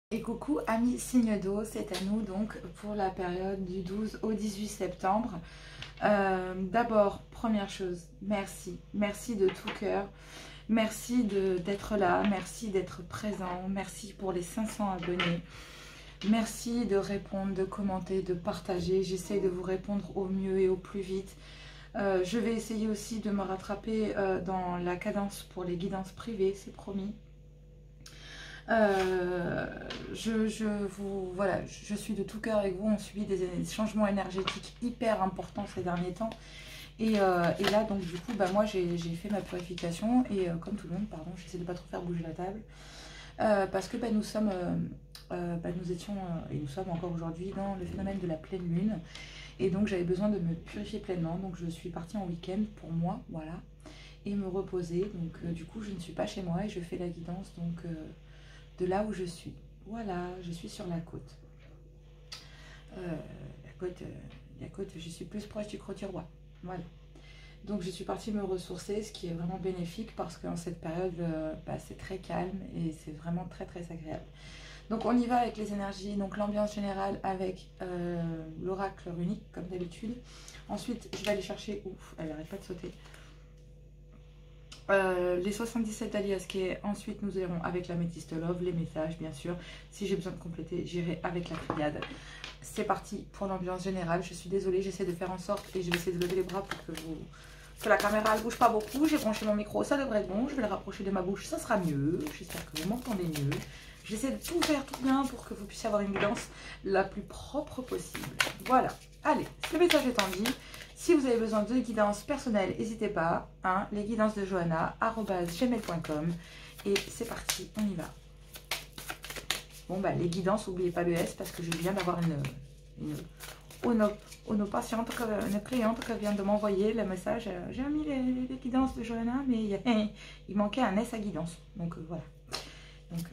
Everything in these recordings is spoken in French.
Et coucou amis signe d'eau, c'est à nous donc pour la période du 12 au 18 septembre. D'abord, première chose, merci de tout cœur, merci d'être là, merci d'être présent, merci pour les 500 abonnés, merci de répondre, de commenter, de partager. J'essaie de vous répondre au mieux et au plus vite. Je vais essayer aussi de me rattraper dans la cadence pour les guidances privées, c'est promis. Voilà, je suis de tout cœur avec vous. On subit des changements énergétiques hyper importants ces derniers temps. Et là, donc du coup, moi j'ai fait ma purification. Et comme tout le monde, pardon, j'essaie de pas trop faire bouger la table. Parce que nous sommes, nous étions, et nous sommes encore aujourd'hui dans le phénomène de la pleine lune. Et donc j'avais besoin de me purifier pleinement. Donc je suis partie en week-end pour moi, voilà. Et me reposer. Donc du coup, je ne suis pas chez moi et je fais la guidance donc de là où je suis. Voilà, je suis sur la côte. La côte, je suis plus proche du Crau-du-Roi. Voilà. Donc je suis partie me ressourcer, ce qui est vraiment bénéfique parce qu'en cette période, c'est très calme et c'est vraiment très très agréable. Donc on y va avec les énergies, donc l'ambiance générale avec l'oracle runique comme d'habitude. Ensuite, je vais aller chercher, ouf, elle n'arrête pas de sauter. Les 77 d'Alias. Ensuite nous irons avec la métiste love, les messages bien sûr. Si j'ai besoin de compléter, j'irai avec la triade. C'est parti pour l'ambiance générale. Je suis désolée, j'essaie de faire en sorte et je vais essayer de lever les bras pour que la caméra ne bouge pas beaucoup. J'ai branché mon micro, ça devrait être bon. Je vais le rapprocher de ma bouche, ça sera mieux. J'espère que vous m'entendez mieux. J'essaie de tout faire tout bien pour que vous puissiez avoir une guidance la plus propre possible. Voilà, allez, le message étant dit. Si vous avez besoin de guidance personnelle, n'hésitez pas, hein, les guidances de johanna@gmail.com. Et c'est parti, on y va. Bon, les guidances, n'oubliez pas le S parce que je viens d'avoir une patiente, une cliente qui vient de m'envoyer le message. J'ai mis les guidances de Johanna, mais il manquait un S à guidance. Donc voilà. Donc,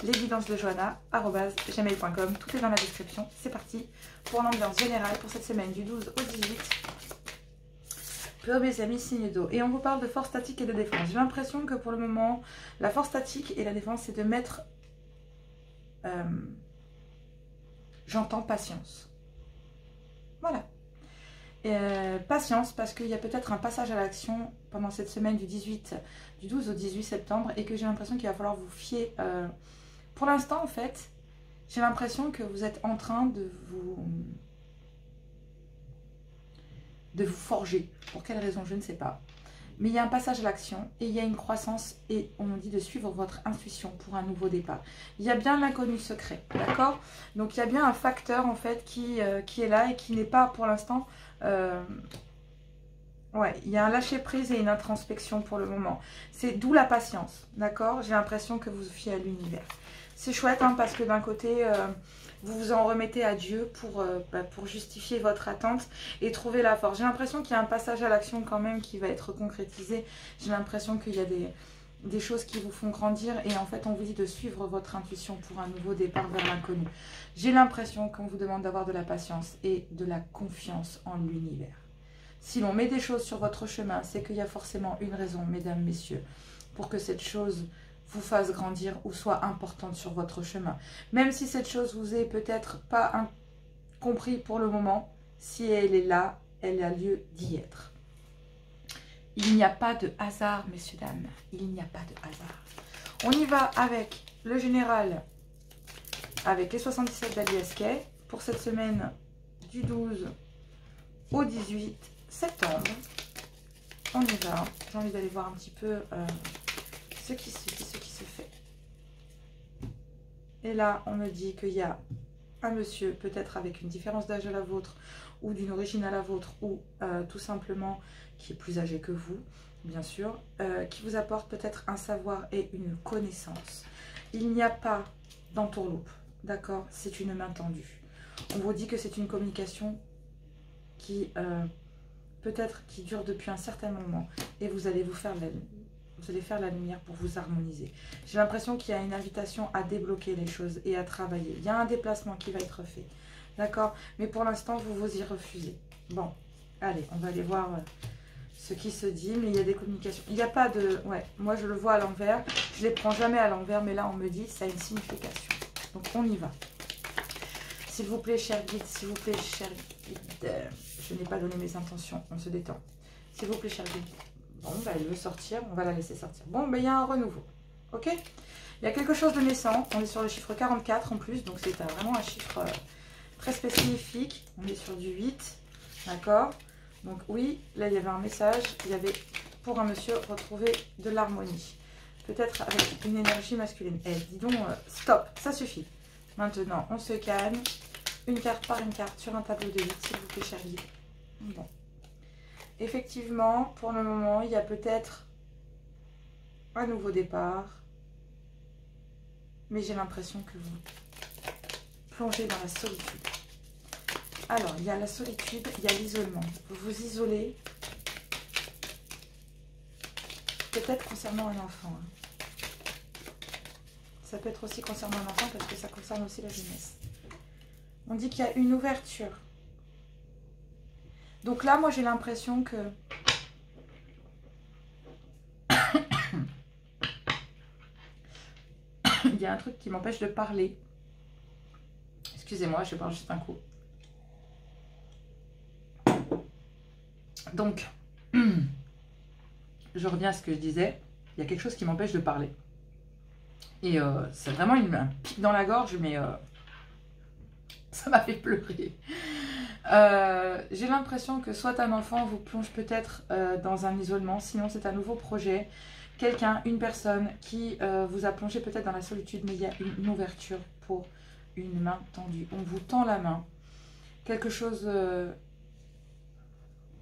les guidances de Johanna@gmail.com. Tout est dans la description. C'est parti pour l'ambiance générale pour cette semaine du 12 au 18. Pour mes amis signes d'eau. Et on vous parle de force statique et de défense. J'ai l'impression que pour le moment, la force statique et la défense, c'est de mettre... j'entends patience. Voilà. Patience parce qu'il y a peut-être un passage à l'action pendant cette semaine du 12 au 18 septembre et que j'ai l'impression qu'il va falloir vous fier. Pour l'instant, en fait, j'ai l'impression que vous êtes en train de vous forger. Pour quelle raison, je ne sais pas. Mais il y a un passage à l'action et il y a une croissance et on nous dit de suivre votre intuition pour un nouveau départ. Il y a bien l'inconnu secret, d'accord? Donc il y a bien un facteur en fait qui est là et qui n'est pas pour l'instant... ouais, il y a un lâcher prise et une introspection pour le moment. C'est d'où la patience, d'accord? J'ai l'impression que vous vous fiez à l'univers. C'est chouette hein, parce que d'un côté... vous vous en remettez à Dieu pour justifier votre attente et trouver la force. J'ai l'impression qu'il y a un passage à l'action quand même qui va être concrétisé. J'ai l'impression qu'il y a des choses qui vous font grandir et en fait on vous dit de suivre votre intuition pour un nouveau départ vers l'inconnu. J'ai l'impression qu'on vous demande d'avoir de la patience et de la confiance en l'univers. Si l'on met des choses sur votre chemin, c'est qu'il y a forcément une raison, mesdames, messieurs, pour que cette chose vous fasse grandir ou soit importante sur votre chemin. Même si cette chose vous est peut-être pas compris pour le moment, si elle est là, elle a lieu d'y être. Il n'y a pas de hasard, messieurs, dames. Il n'y a pas de hasard. On y va avec le général, avec les 77 d'Alias pour cette semaine du 12 au 18 septembre. On y va. J'ai envie d'aller voir un petit peu... ce qui se fait. Et là, on me dit qu'il y a un monsieur, peut-être avec une différence d'âge à la vôtre, ou d'une origine à la vôtre, ou tout simplement qui est plus âgé que vous, bien sûr, qui vous apporte peut-être un savoir et une connaissance. Il n'y a pas d'entourloupe, d'accord? C'est une main tendue. On vous dit que c'est une communication qui, peut-être, qui dure depuis un certain moment, et vous allez vous faire vous allez faire la lumière pour vous harmoniser. J'ai l'impression qu'il y a une invitation à débloquer les choses et à travailler. Il y a un déplacement qui va être fait. D'accord? Mais pour l'instant, vous y refusez. Bon, allez, on va aller voir ce qui se dit. Mais il y a des communications. Il n'y a pas de... Ouais, moi je le vois à l'envers. Je ne les prends jamais à l'envers, mais là on me dit ça a une signification. Donc on y va. S'il vous plaît, cher guide, s'il vous plaît, cher guide. Je n'ai pas donné mes intentions, on se détend. S'il vous plaît, cher guide. Bon, bah, elle veut sortir, on va la laisser sortir. Bon, bah, il y a un renouveau. Ok? Il y a quelque chose de naissant. On est sur le chiffre 44 en plus, donc c'est vraiment un chiffre très spécifique. On est sur du 8. D'accord? Donc oui, là, il y avait un message. Il y avait, pour un monsieur, retrouver de l'harmonie. Peut-être avec une énergie masculine. Eh, dis donc, stop, ça suffit. Maintenant, on se calme. Une carte par une carte sur un tableau de 8, s'il vous plaît, cher guide. Bon. Effectivement, pour le moment, il y a peut-être un nouveau départ. Mais j'ai l'impression que vous plongez dans la solitude. Alors, il y a la solitude, il y a l'isolement. Vous vous isolez. Peut-être concernant un enfant. Hein. Ça peut être aussi concernant un enfant parce que ça concerne aussi la jeunesse. On dit qu'il y a une ouverture. Donc là, moi, j'ai l'impression que... il y a un truc qui m'empêche de parler. Excusez-moi, je vais prendre juste un coup. Donc, je reviens à ce que je disais. Il y a quelque chose qui m'empêche de parler. Et c'est vraiment un pic dans la gorge, mais ça m'a fait pleurer. J'ai l'impression que soit un enfant vous plonge peut-être dans un isolement, sinon c'est un nouveau projet. Quelqu'un, une personne qui vous a plongé peut-être dans la solitude, mais il y a une ouverture pour une main tendue. On vous tend la main. Quelque chose...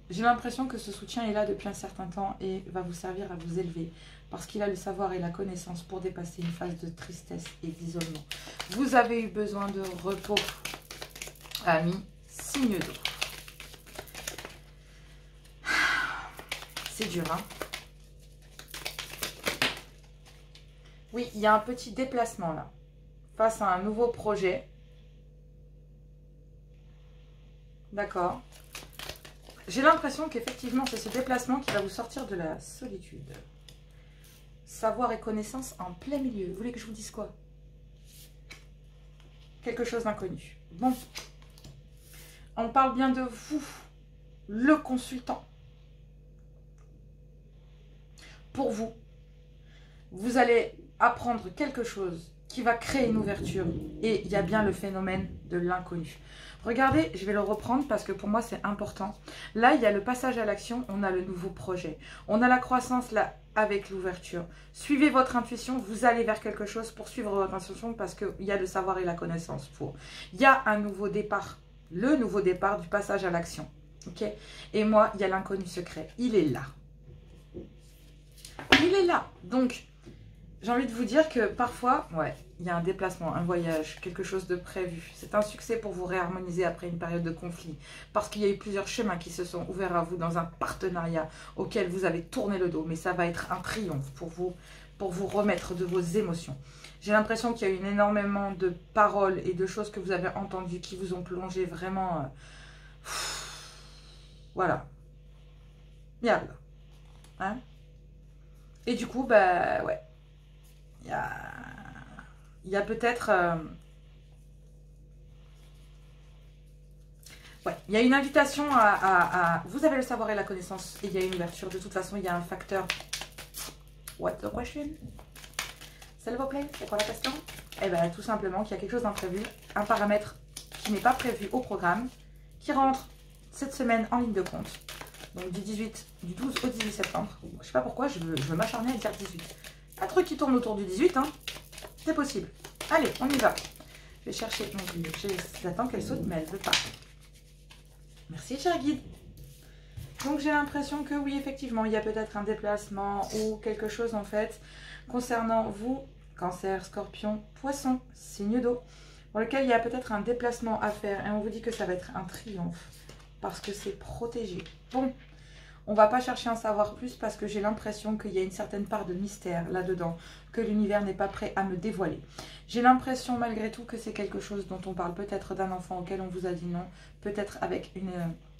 J'ai l'impression que ce soutien est là depuis un certain temps et va vous servir à vous élever. Parce qu'il a le savoir et la connaissance pour dépasser une phase de tristesse et d'isolement. Vous avez eu besoin de repos, amis, signe d'eau. C'est dur, hein? Oui, il y a un petit déplacement là, face à un nouveau projet. D'accord. J'ai l'impression qu'effectivement, c'est ce déplacement qui va vous sortir de la solitude. Savoir et connaissance en plein milieu. Vous voulez que je vous dise quoi? Quelque chose d'inconnu. Bon. On parle bien de vous, le consultant. Pour vous, vous allez apprendre quelque chose qui va créer une ouverture. Et il y a bien le phénomène de l'inconnu. Regardez, je vais le reprendre parce que pour moi c'est important. Là, il y a le passage à l'action, on a le nouveau projet. On a la croissance là avec l'ouverture. Suivez votre intuition, vous allez vers quelque chose pour suivre votre intuition parce qu'il y a le savoir et la connaissance pour. Il y a un nouveau départ, le nouveau départ du passage à l'action. Ok? Et moi, il y a l'inconnu secret. Il est là. Il est là. Donc, j'ai envie de vous dire que parfois, ouais, il y a un déplacement, un voyage, quelque chose de prévu. C'est un succès pour vous réharmoniser après une période de conflit. Parce qu'il y a eu plusieurs chemins qui se sont ouverts à vous dans un partenariat auquel vous avez tourné le dos. Mais ça va être un triomphe pour vous remettre de vos émotions. J'ai l'impression qu'il y a eu énormément de paroles et de choses que vous avez entendues qui vous ont plongé vraiment... voilà. Yalla. Hein? Et du coup, bah ouais. Il y a peut-être... ouais, il y a une invitation à... Vous avez le savoir et la connaissance et il y a une ouverture. De toute façon, il y a un facteur... What the question? S'il vous plaît, c'est quoi la question? Eh bien, tout simplement qu'il y a quelque chose d'imprévu. Un paramètre qui n'est pas prévu au programme, qui rentre cette semaine en ligne de compte. Donc du 12 au 18 septembre. Je sais pas pourquoi, je veux m'acharner à dire 18. Un truc qui tourne autour du 18, hein. C'est possible. Allez, on y va. Je vais chercher mon guide. J'attends qu'elle saute, mais elle ne veut pas. Merci, cher guide. Donc, j'ai l'impression que oui, effectivement, il y a peut-être un déplacement ou quelque chose, en fait, concernant vous, Cancer, Scorpion, Poisson, signe d'eau, pour lequel il y a peut-être un déplacement à faire. Et on vous dit que ça va être un triomphe parce que c'est protégé. Bon. On ne va pas chercher à en savoir plus parce que j'ai l'impression qu'il y a une certaine part de mystère là-dedans, que l'univers n'est pas prêt à me dévoiler. J'ai l'impression malgré tout que c'est quelque chose dont on parle peut-être d'un enfant auquel on vous a dit non, peut-être avec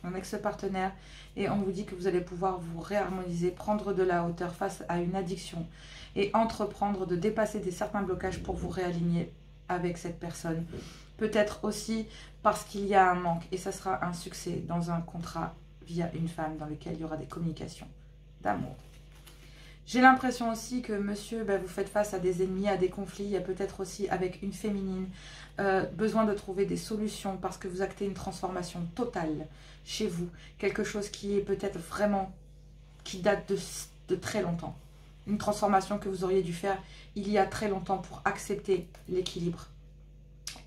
un ex-partenaire, et on vous dit que vous allez pouvoir vous réharmoniser, prendre de la hauteur face à une addiction et entreprendre de dépasser certains blocages pour vous réaligner avec cette personne. Peut-être aussi parce qu'il y a un manque et ça sera un succès dans un contrat via une femme dans lequel il y aura des communications d'amour. J'ai l'impression aussi que monsieur, vous faites face à des ennemis, à des conflits. Il y a peut-être aussi avec une féminine besoin de trouver des solutions parce que vous actez une transformation totale chez vous. Quelque chose qui est peut-être vraiment, qui date de très longtemps. Une transformation que vous auriez dû faire il y a très longtemps pour accepter l'équilibre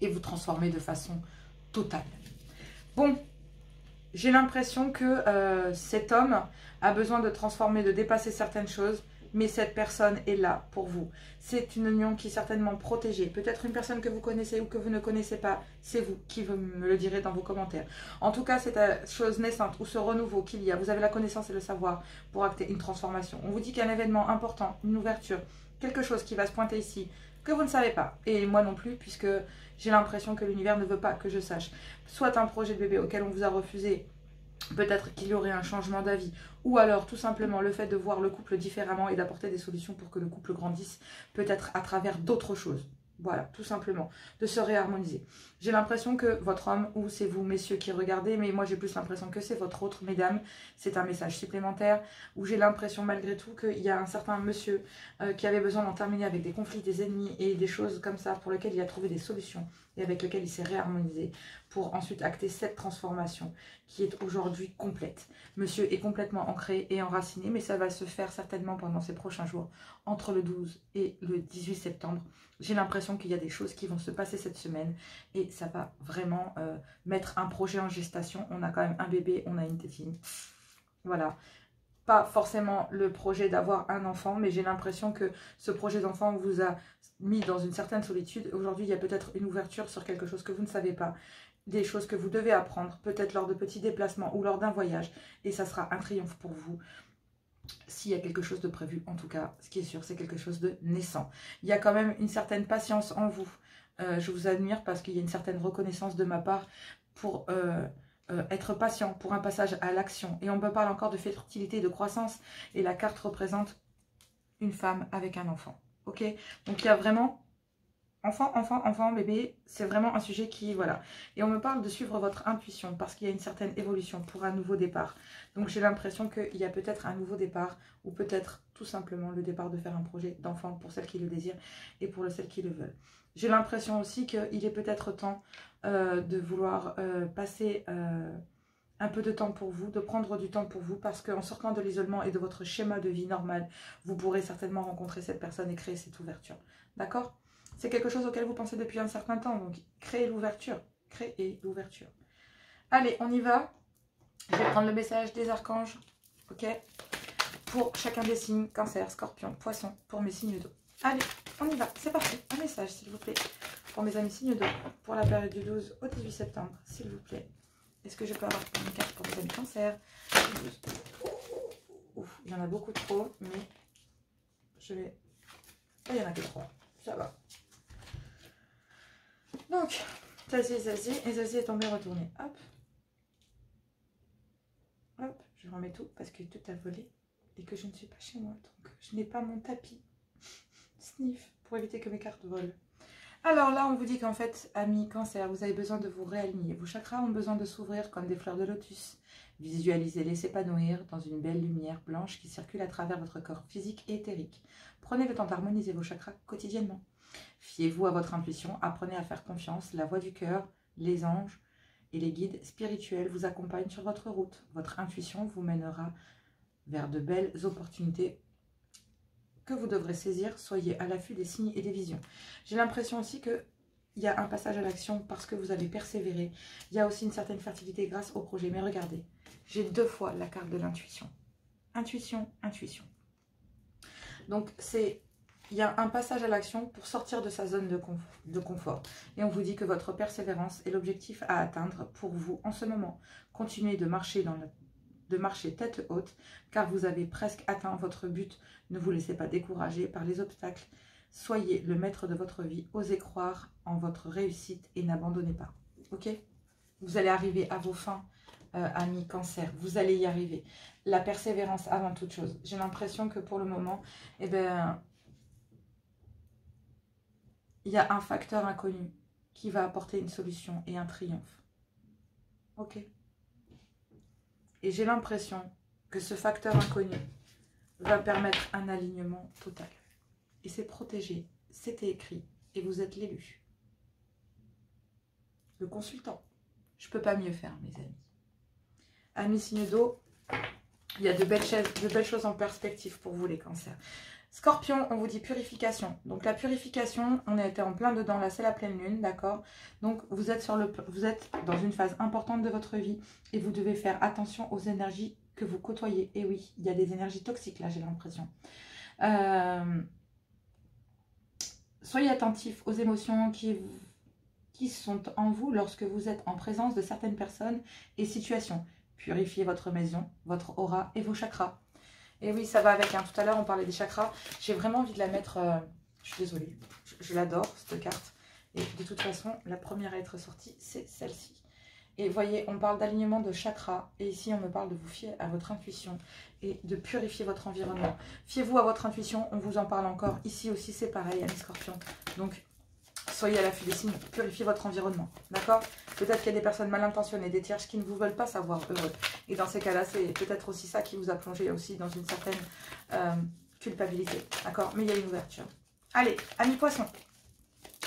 et vous transformer de façon totale. Bon, j'ai l'impression que cet homme a besoin de transformer, de dépasser certaines choses, mais cette personne est là pour vous. C'est une union qui est certainement protégée. Peut-être une personne que vous connaissez ou que vous ne connaissez pas, c'est vous qui me le direz dans vos commentaires. En tout cas, cette chose naissante ou ce renouveau qu'il y a, vous avez la connaissance et le savoir pour acter une transformation. On vous dit qu'il y a un événement important, une ouverture, quelque chose qui va se pointer ici, que vous ne savez pas. Et moi non plus, puisque j'ai l'impression que l'univers ne veut pas que je sache. Soit un projet de bébé auquel on vous a refusé, peut-être qu'il y aurait un changement d'avis, ou alors tout simplement le fait de voir le couple différemment et d'apporter des solutions pour que le couple grandisse, peut-être à travers d'autres choses. Voilà, tout simplement, de se réharmoniser. J'ai l'impression que votre homme, ou c'est vous, messieurs, qui regardez, mais moi j'ai plus l'impression que c'est votre autre, mesdames, c'est un message supplémentaire, où j'ai l'impression malgré tout qu'il y a un certain monsieur qui avait besoin d'en terminer avec des conflits, des ennemis et des choses comme ça, pour lesquelles il a trouvé des solutions, et avec lesquelles il s'est réharmonisé, pour ensuite acter cette transformation qui est aujourd'hui complète. Monsieur est complètement ancré et enraciné, mais ça va se faire certainement pendant ces prochains jours, entre le 12 et le 18 septembre. J'ai l'impression qu'il y a des choses qui vont se passer cette semaine et ça va vraiment mettre un projet en gestation. On a quand même un bébé, on a une tétine. Voilà. Pas forcément le projet d'avoir un enfant, mais j'ai l'impression que ce projet d'enfant vous a mis dans une certaine solitude. Aujourd'hui, il y a peut-être une ouverture sur quelque chose que vous ne savez pas. Des choses que vous devez apprendre, peut-être lors de petits déplacements ou lors d'un voyage. Et ça sera un triomphe pour vous. S'il y a quelque chose de prévu, en tout cas, ce qui est sûr, c'est quelque chose de naissant. Il y a quand même une certaine patience en vous. Je vous admire parce qu'il y a une certaine reconnaissance de ma part pour être patient, pour un passage à l'action. Et on me parle encore de fertilité, de croissance. Et la carte représente une femme avec un enfant. Ok? Donc il y a vraiment... Enfant, bébé, c'est vraiment un sujet qui, voilà. Et on me parle de suivre votre intuition parce qu'il y a une certaine évolution pour un nouveau départ. Donc j'ai l'impression qu'il y a peut-être un nouveau départ ou peut-être tout simplement le départ de faire un projet d'enfant pour celles qui le désirent et pour celles qui le veulent. J'ai l'impression aussi qu'il est peut-être temps de vouloir passer un peu de temps pour vous, de prendre du temps pour vous parce qu'en sortant de l'isolement et de votre schéma de vie normal, vous pourrez certainement rencontrer cette personne et créer cette ouverture. D'accord ? C'est quelque chose auquel vous pensez depuis un certain temps. Donc, créez l'ouverture. Créez l'ouverture. Allez, on y va. Je vais prendre le message des archanges. Ok. Pour chacun des signes. Cancer, scorpion, poisson. Pour mes signes d'eau. Allez, on y va. C'est parti. Un message, s'il vous plaît. Pour mes amis signes d'eau. Pour la période du 12 au 18 septembre. S'il vous plaît. Est-ce que je peux avoir une carte pour mes amis cancer? Ouf, il y en a beaucoup trop. Mais je vais... Oh, il y en a que 3. Ça va. Donc, Zazie, et Zazie est tombé retourné. Hop. Hop, je remets tout parce que tout a volé et que je ne suis pas chez moi. Donc, je n'ai pas mon tapis. Sniff, pour éviter que mes cartes volent. Alors là, on vous dit qu'en fait, amis cancer, vous avez besoin de vous réaligner. Vos chakras ont besoin de s'ouvrir comme des fleurs de lotus. Visualisez-les s'épanouir dans une belle lumière blanche qui circule à travers votre corps physique et éthérique. Prenez le temps d'harmoniser vos chakras quotidiennement. Fiez-vous à votre intuition, apprenez à faire confiance, la voix du cœur, les anges et les guides spirituels vous accompagnent sur votre route. Votre intuition vous mènera vers de belles opportunités que vous devrez saisir. Soyez à l'affût des signes et des visions. J'ai l'impression aussi qu'il y a un passage à l'action parce que vous avez persévéré. Il y a aussi une certaine fertilité grâce au projet. Mais regardez, j'ai 2 fois la carte de l'intuition. Intuition, intuition. Donc c'est... Il y a un passage à l'action pour sortir de sa zone de confort. Et on vous dit que votre persévérance est l'objectif à atteindre pour vous en ce moment. Continuez de marcher, tête haute, car vous avez presque atteint votre but. Ne vous laissez pas décourager par les obstacles. Soyez le maître de votre vie. Osez croire en votre réussite et n'abandonnez pas. Ok? Vous allez arriver à vos fins, amis cancer. Vous allez y arriver. La persévérance avant toute chose. J'ai l'impression que pour le moment, eh ben... il y a un facteur inconnu qui va apporter une solution et un triomphe. Ok. Et j'ai l'impression que ce facteur inconnu va permettre un alignement total. Et c'est protégé, c'était écrit, et vous êtes l'élu. Le consultant. Je ne peux pas mieux faire, mes amis. Amis signe d'eau, il y a de belles choses en perspective pour vous, les cancers. Scorpion, on vous dit purification. Donc la purification, on a été en plein dedans, là c'est la pleine lune, d'accord? Donc vous êtes dans une phase importante de votre vie et vous devez faire attention aux énergies que vous côtoyez. Et oui, il y a des énergies toxiques là, j'ai l'impression. Soyez attentifs aux émotions qui sont en vous lorsque vous êtes en présence de certaines personnes et situations. Purifiez votre maison, votre aura et vos chakras. Et oui, ça va avec. Hein. Tout à l'heure, on parlait des chakras. J'ai vraiment envie de la mettre... je suis désolée. Je l'adore, cette carte. Et de toute façon, la première à être sortie, c'est celle-ci. Et vous voyez, on parle d'alignement de chakras. Et ici, on me parle de vous fier à votre intuition et de purifier votre environnement. Fiez-vous à votre intuition. On vous en parle encore. Ici aussi, c'est pareil, amis scorpions. Donc, soyez à l'affût des signes. Purifiez votre environnement. D'accord? Peut-être qu'il y a des personnes mal intentionnées, des tierges qui ne vous veulent pas savoir heureux. Et dans ces cas-là, c'est peut-être aussi ça qui vous a plongé aussi dans une certaine culpabilité. D'accord? Mais il y a une ouverture. Allez, amis poissons,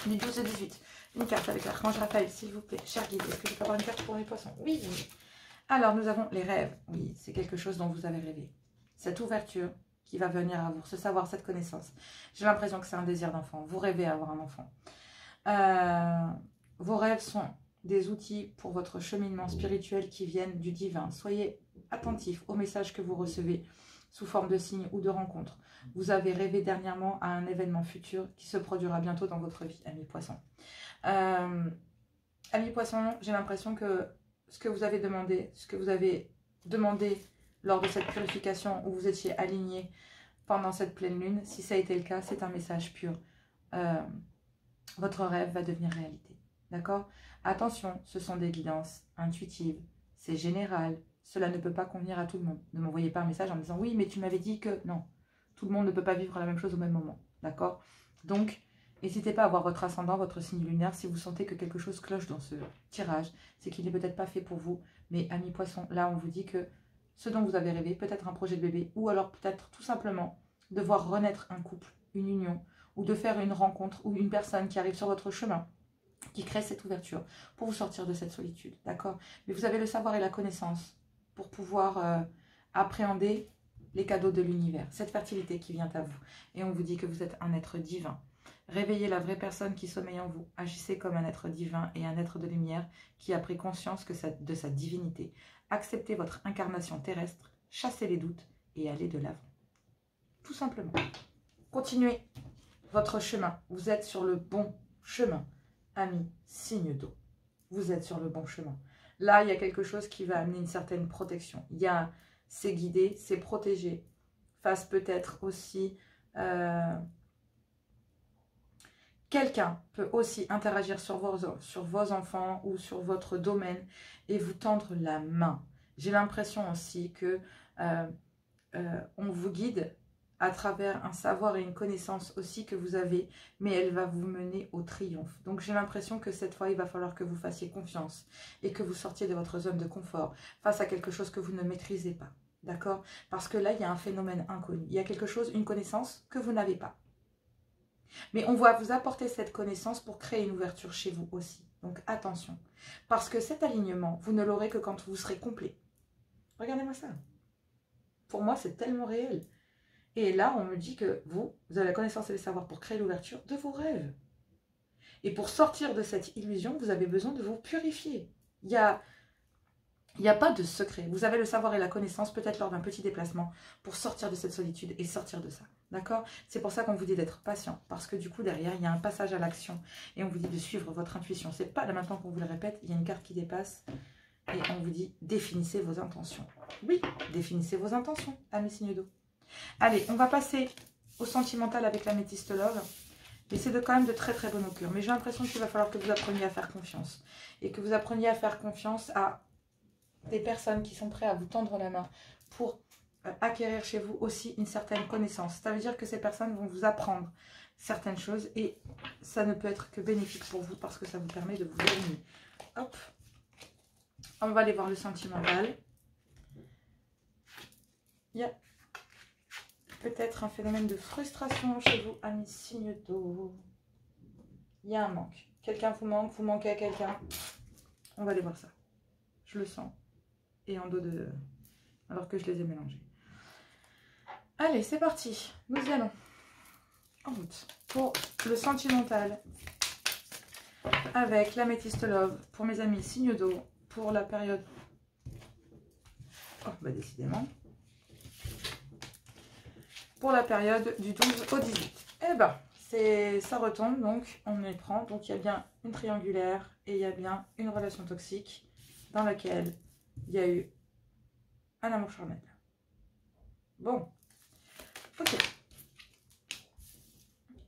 du 12 au 18. Une carte avec l'archange Raphaël, s'il vous plaît. Cher guide, est-ce que je peux avoir une carte pour mes poissons? Oui. Alors, nous avons les rêves. Oui, c'est quelque chose dont vous avez rêvé. Cette ouverture qui va venir à vous, ce savoir, cette connaissance. J'ai l'impression que c'est un désir d'enfant. Vous rêvez d'avoir un enfant. Vos rêves sont des outils pour votre cheminement spirituel qui viennent du divin. Soyez attentifs aux messages que vous recevez sous forme de signes ou de rencontres. Vous avez rêvé dernièrement à un événement futur qui se produira bientôt dans votre vie, amis poissons. Amis poissons, j'ai l'impression que ce que vous avez demandé lors de cette purification où vous étiez alignés pendant cette pleine lune, si ça a été le cas, c'est un message pur. Votre rêve va devenir réalité. D'accord? Attention, ce sont des guidances intuitives. C'est général. Cela ne peut pas convenir à tout le monde. Ne m'envoyez pas un message en me disant « Oui, mais tu m'avais dit que... » Non, tout le monde ne peut pas vivre la même chose au même moment. D'accord? Donc, n'hésitez pas à voir votre ascendant, votre signe lunaire. Si vous sentez que quelque chose cloche dans ce tirage, c'est qu'il n'est peut-être pas fait pour vous. Mais amis poissons, là, on vous dit que ce dont vous avez rêvé, peut-être un projet de bébé, ou alors peut-être tout simplement de voir renaître un couple, une union, ou de faire une rencontre ou une personne qui arrive sur votre chemin, qui crée cette ouverture pour vous sortir de cette solitude, d'accord? Mais vous avez le savoir et la connaissance pour pouvoir appréhender les cadeaux de l'univers, cette fertilité qui vient à vous. Et on vous dit que vous êtes un être divin. Réveillez la vraie personne qui sommeille en vous. Agissez comme un être divin et un être de lumière qui a pris conscience de sa divinité. Acceptez votre incarnation terrestre, chassez les doutes et allez de l'avant. Tout simplement. Continuez votre chemin. Vous êtes sur le bon chemin. Amis, signe d'eau. Vous êtes sur le bon chemin. Là, il y a quelque chose qui va amener une certaine protection. C'est guidé, c'est protégé. Face peut-être aussi... quelqu'un peut aussi interagir sur vos enfants ou sur votre domaine et vous tendre la main. J'ai l'impression aussi que on vous guide à travers un savoir et une connaissance aussi que vous avez, mais elle va vous mener au triomphe. Donc j'ai l'impression que cette fois, il va falloir que vous fassiez confiance et que vous sortiez de votre zone de confort face à quelque chose que vous ne maîtrisez pas. D'accord? Parce que là, il y a un phénomène inconnu. Il y a quelque chose, une connaissance que vous n'avez pas. Mais on va vous apporter cette connaissance pour créer une ouverture chez vous aussi. Donc attention. Parce que cet alignement, vous ne l'aurez que quand vous serez complet. Regardez-moi ça. Pour moi, c'est tellement réel. Et là, on me dit que vous avez la connaissance et le savoir pour créer l'ouverture de vos rêves. Et pour sortir de cette illusion, vous avez besoin de vous purifier. Il n'y a pas de secret. Vous avez le savoir et la connaissance, peut-être lors d'un petit déplacement, pour sortir de cette solitude et sortir de ça. D'accord? C'est pour ça qu'on vous dit d'être patient. Parce que du coup, derrière, il y a un passage à l'action. Et on vous dit de suivre votre intuition. C'est pas là maintenant qu'on vous le répète. Il y a une carte qui dépasse. Et on vous dit, définissez vos intentions. Oui, définissez vos intentions, amis signes d'eau. Allez, on va passer au sentimental avec la métiste love. Mais c'est quand même de très très bonne augure. Mais j'ai l'impression qu'il va falloir que vous appreniez à faire confiance. Et que vous appreniez à faire confiance à des personnes qui sont prêtes à vous tendre la main pour acquérir chez vous aussi une certaine connaissance. Ça veut dire que ces personnes vont vous apprendre certaines choses et ça ne peut être que bénéfique pour vous parce que ça vous permet de vous aligner. Hop, on va aller voir le sentimental. Il y a peut-être un phénomène de frustration chez vous, amis signes d'eau. Il y a un manque. Quelqu'un vous manque, vous manquez à quelqu'un. On va aller voir ça. Je le sens. Et en dos de... alors que je les ai mélangés. Allez, c'est parti. Nous y allons. En route. Pour le sentimental. Avec l'améthyste love. Pour mes amis signes d'eau. Pour la période... oh, bah décidément. Pour la période du 12 au 18. Eh ben, ça retombe, donc on les prend. Donc il y a bien une triangulaire et il y a bien une relation toxique dans laquelle il y a eu un amour charnel. Bon, ok.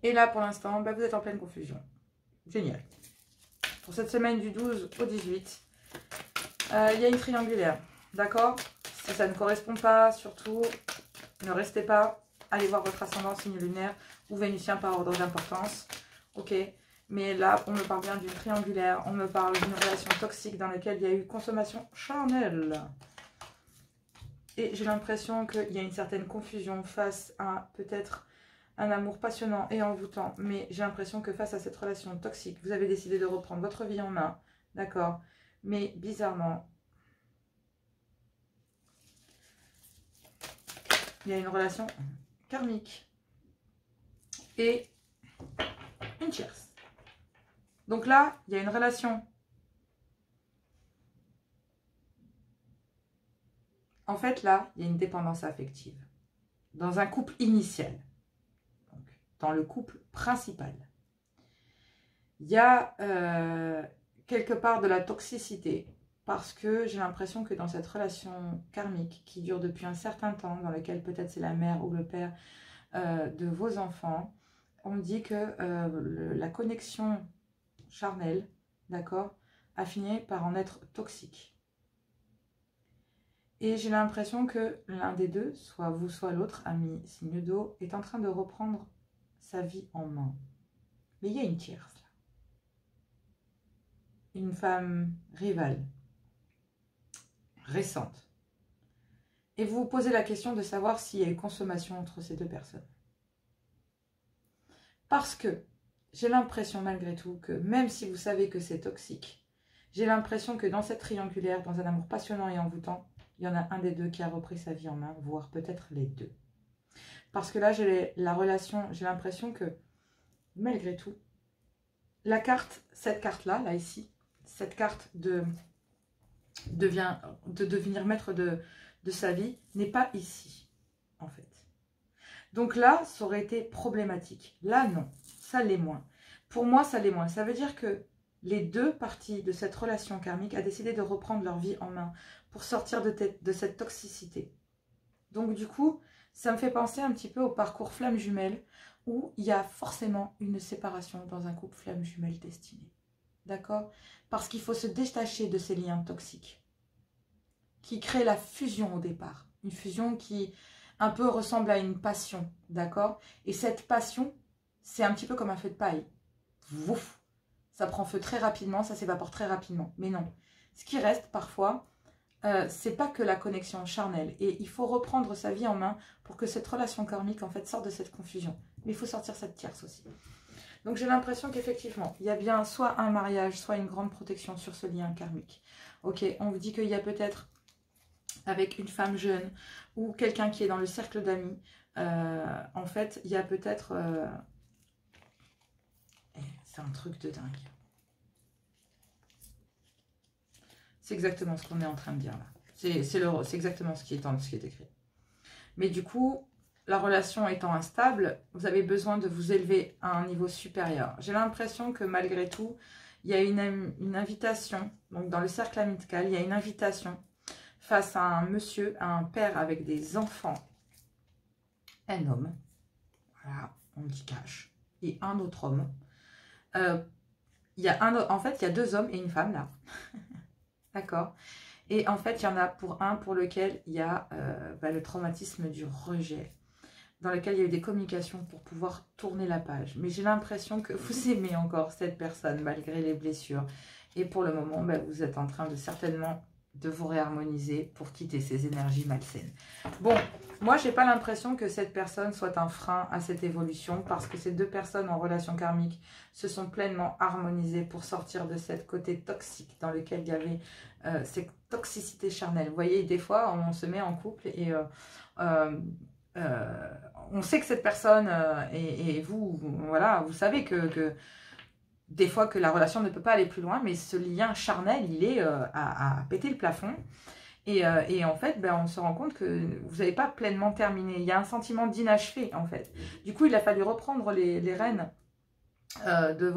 Et là, pour l'instant, bah, vous êtes en pleine confusion. Génial. Pour cette semaine du 12 au 18, il y a une triangulaire. D'accord? Si ça ne correspond pas, surtout, ne restez pas. Allez voir votre ascendant, signe lunaire ou vénusien par ordre d'importance. Ok. Mais là, on me parle bien d'une triangulaire. On me parle d'une relation toxique dans laquelle il y a eu consommation charnelle. Et j'ai l'impression qu'il y a une certaine confusion face à peut-être un amour passionnant et envoûtant. Mais j'ai l'impression que face à cette relation toxique, vous avez décidé de reprendre votre vie en main. D'accord? Mais bizarrement, il y a une relation karmique et une tierce. Donc là, il y a une relation. En fait, là, il y a une dépendance affective. Dans un couple initial. Donc, dans le couple principal. Il y a quelque part de la toxicité. Parce que j'ai l'impression que dans cette relation karmique qui dure depuis un certain temps, dans laquelle peut-être c'est la mère ou le père de vos enfants, on dit que la connexion charnelle, d'accord, a fini par en être toxique. Et j'ai l'impression que l'un des deux, soit vous, soit l'autre, ami signe d'eau, est en train de reprendre sa vie en main. Mais il y a une tierce, là. Une femme rivale, récente. Et vous vous posez la question de savoir s'il y a eu consommation entre ces deux personnes. Parce que j'ai l'impression malgré tout que même si vous savez que c'est toxique, j'ai l'impression que dans cette triangulaire, dans un amour passionnant et envoûtant, il y en a un des deux qui a repris sa vie en main, voire peut-être les deux. Parce que là, j'ai la relation, j'ai l'impression que malgré tout, la carte, cette carte-là, là ici, cette carte de devenir maître de sa vie n'est pas ici, en fait. Donc là, ça aurait été problématique. Là, non, ça l'est moins. Pour moi, ça l'est moins. Ça veut dire que les deux parties de cette relation karmique ont décidé de reprendre leur vie en main pour sortir de cette toxicité. Donc du coup, ça me fait penser un petit peu au parcours flamme jumelle où il y a forcément une séparation dans un couple flamme jumelle destiné. D'accord? Parce qu'il faut se détacher de ces liens toxiques qui créent la fusion au départ. Une fusion qui un peu ressemble à une passion. D'accord? Et cette passion, c'est un petit peu comme un feu de paille. Vouf! Ça prend feu très rapidement, ça s'évapore très rapidement. Mais non. Ce qui reste parfois, c'est pas que la connexion charnelle. Et il faut reprendre sa vie en main pour que cette relation karmique en fait sorte de cette confusion. Mais il faut sortir cette tierce aussi. Donc j'ai l'impression qu'effectivement, il y a bien soit un mariage, soit une grande protection sur ce lien karmique. Ok, on vous dit qu'il y a peut-être avec une femme jeune ou quelqu'un qui est dans le cercle d'amis. En fait, il y a peut-être... c'est un truc de dingue. C'est exactement ce qu'on est en train de dire là. C'est exactement ce qui est écrit. Mais du coup, la relation étant instable, vous avez besoin de vous élever à un niveau supérieur. J'ai l'impression que malgré tout, il y a une invitation. Donc dans le cercle amical, il y a une invitation face à un monsieur, à un père avec des enfants, un homme, voilà, on dit cash, et un autre homme. En fait, il y a deux hommes et une femme là. D'accord? Et en fait, il y en a pour lequel il y a le traumatisme du rejet. dans lequel il y a eu des communications pour pouvoir tourner la page. Mais j'ai l'impression que vous aimez encore cette personne malgré les blessures. Et pour le moment, ben, vous êtes en train de certainement de vous réharmoniser pour quitter ces énergies malsaines. Bon, moi, j'ai pas l'impression que cette personne soit un frein à cette évolution parce que ces deux personnes en relation karmique se sont pleinement harmonisées pour sortir de cette côté toxique dans lequel il y avait cette toxicité charnelle. Vous voyez, des fois, on se met en couple et on sait que cette personne et vous, voilà, vous savez que des fois que la relation ne peut pas aller plus loin, mais ce lien charnel, il est à péter le plafond. Et en fait, ben, on se rend compte que vous n'avez pas pleinement terminé. Il y a un sentiment d'inachevé, en fait. Du coup, il a fallu reprendre les rênes de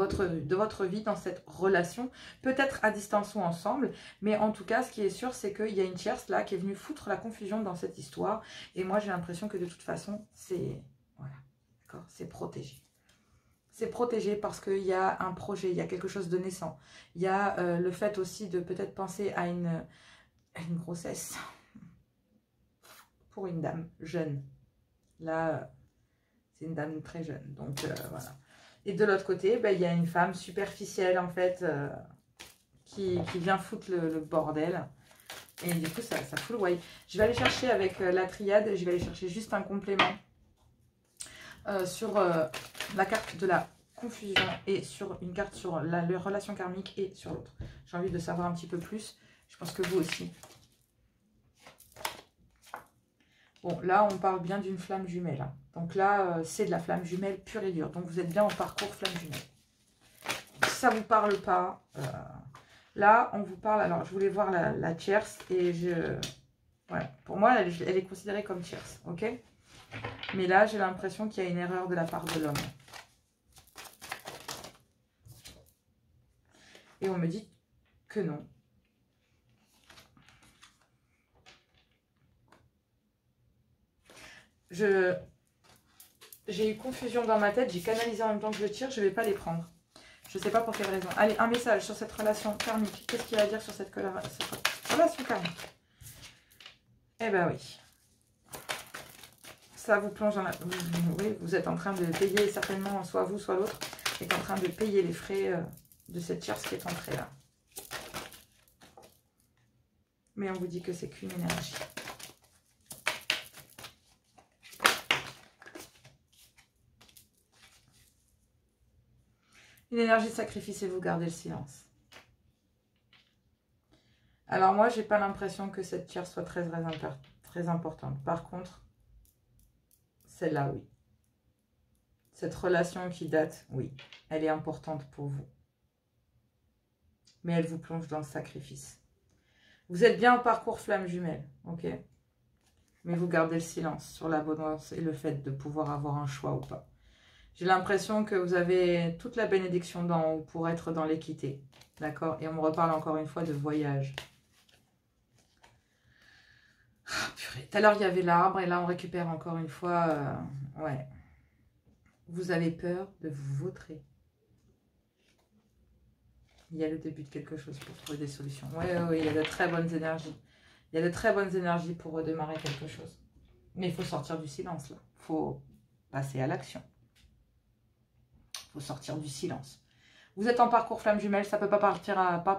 votre vie dans cette relation. Peut-être à distance ou ensemble. Mais en tout cas, ce qui est sûr, c'est qu'il y a une tierce là qui est venue foutre la confusion dans cette histoire. Et moi, j'ai l'impression que de toute façon, c'est... Voilà, d'accord, c'est protégé. C'est protégé parce qu'il y a un projet, il y a quelque chose de naissant. Il y a le fait aussi de peut-être penser à une grossesse pour une dame jeune. Là, c'est une dame très jeune. Donc, voilà. Et de l'autre côté, ben, il y a une femme superficielle, en fait, qui vient foutre le bordel. Et du coup, ça fout le why. Je vais aller chercher avec la triade, je vais aller chercher juste un complément. Sur la carte de la confusion et sur une carte sur la relation karmique et sur l'autre. J'ai envie de savoir un petit peu plus. Je pense que vous aussi. Bon, là, on parle bien d'une flamme jumelle. Hein. Donc là, c'est de la flamme jumelle pure et dure. Donc vous êtes bien en parcours flamme jumelle. Si ça ne vous parle pas, là, on vous parle... Alors, je voulais voir la tierce et je... Voilà. Pour moi, elle est considérée comme tierce. Ok ? Mais là, j'ai l'impression qu'il y a une erreur de la part de l'homme. Et on me dit que non. J'ai eu confusion dans ma tête, j'ai canalisé en même temps que je tire, je ne vais pas les prendre. Je ne sais pas pour quelle raison. Allez, un message sur cette relation karmique. Qu'est-ce qu'il y a à dire sur cette relation karmique? Eh ben oui. Ça vous plonge dans la... Oui, vous êtes en train de payer, certainement, soit vous, soit l'autre, est en train de payer les frais de cette tierce qui est entrée là. Mais on vous dit que c'est qu'une énergie. Une énergie de sacrifice et vous gardez le silence. Alors moi, j'ai pas l'impression que cette tierce soit très importante. Par contre, celle-là, oui. Cette relation qui date, oui, elle est importante pour vous. Mais elle vous plonge dans le sacrifice. Vous êtes bien en parcours flamme jumelle, ok? Mais vous gardez le silence sur l'abondance et le fait de pouvoir avoir un choix ou pas. J'ai l'impression que vous avez toute la bénédiction d'en haut pour être dans l'équité. D'accord? Et on me reparle encore une fois de voyage. Oh, purée. Tout à l'heure, il y avait l'arbre et là, on récupère encore une fois... ouais. Vous avez peur de vous vautrer. Il y a le début de quelque chose pour trouver des solutions. Oui, il y a de très bonnes énergies. Il y a de très bonnes énergies pour redémarrer quelque chose. Mais il faut sortir du silence, là. Il faut passer à l'action. Il faut sortir du silence. Vous êtes en parcours flamme jumelle, ça ne peut pas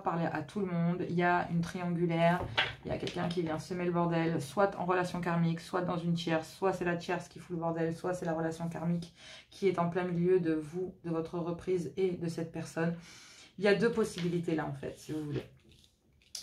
parler à tout le monde. Il y a une triangulaire, il y a quelqu'un qui vient semer le bordel, soit en relation karmique, soit dans une tierce, soit c'est la tierce qui fout le bordel, soit c'est la relation karmique qui est en plein milieu de vous, de votre reprise et de cette personne. Il y a deux possibilités là en fait, si vous voulez.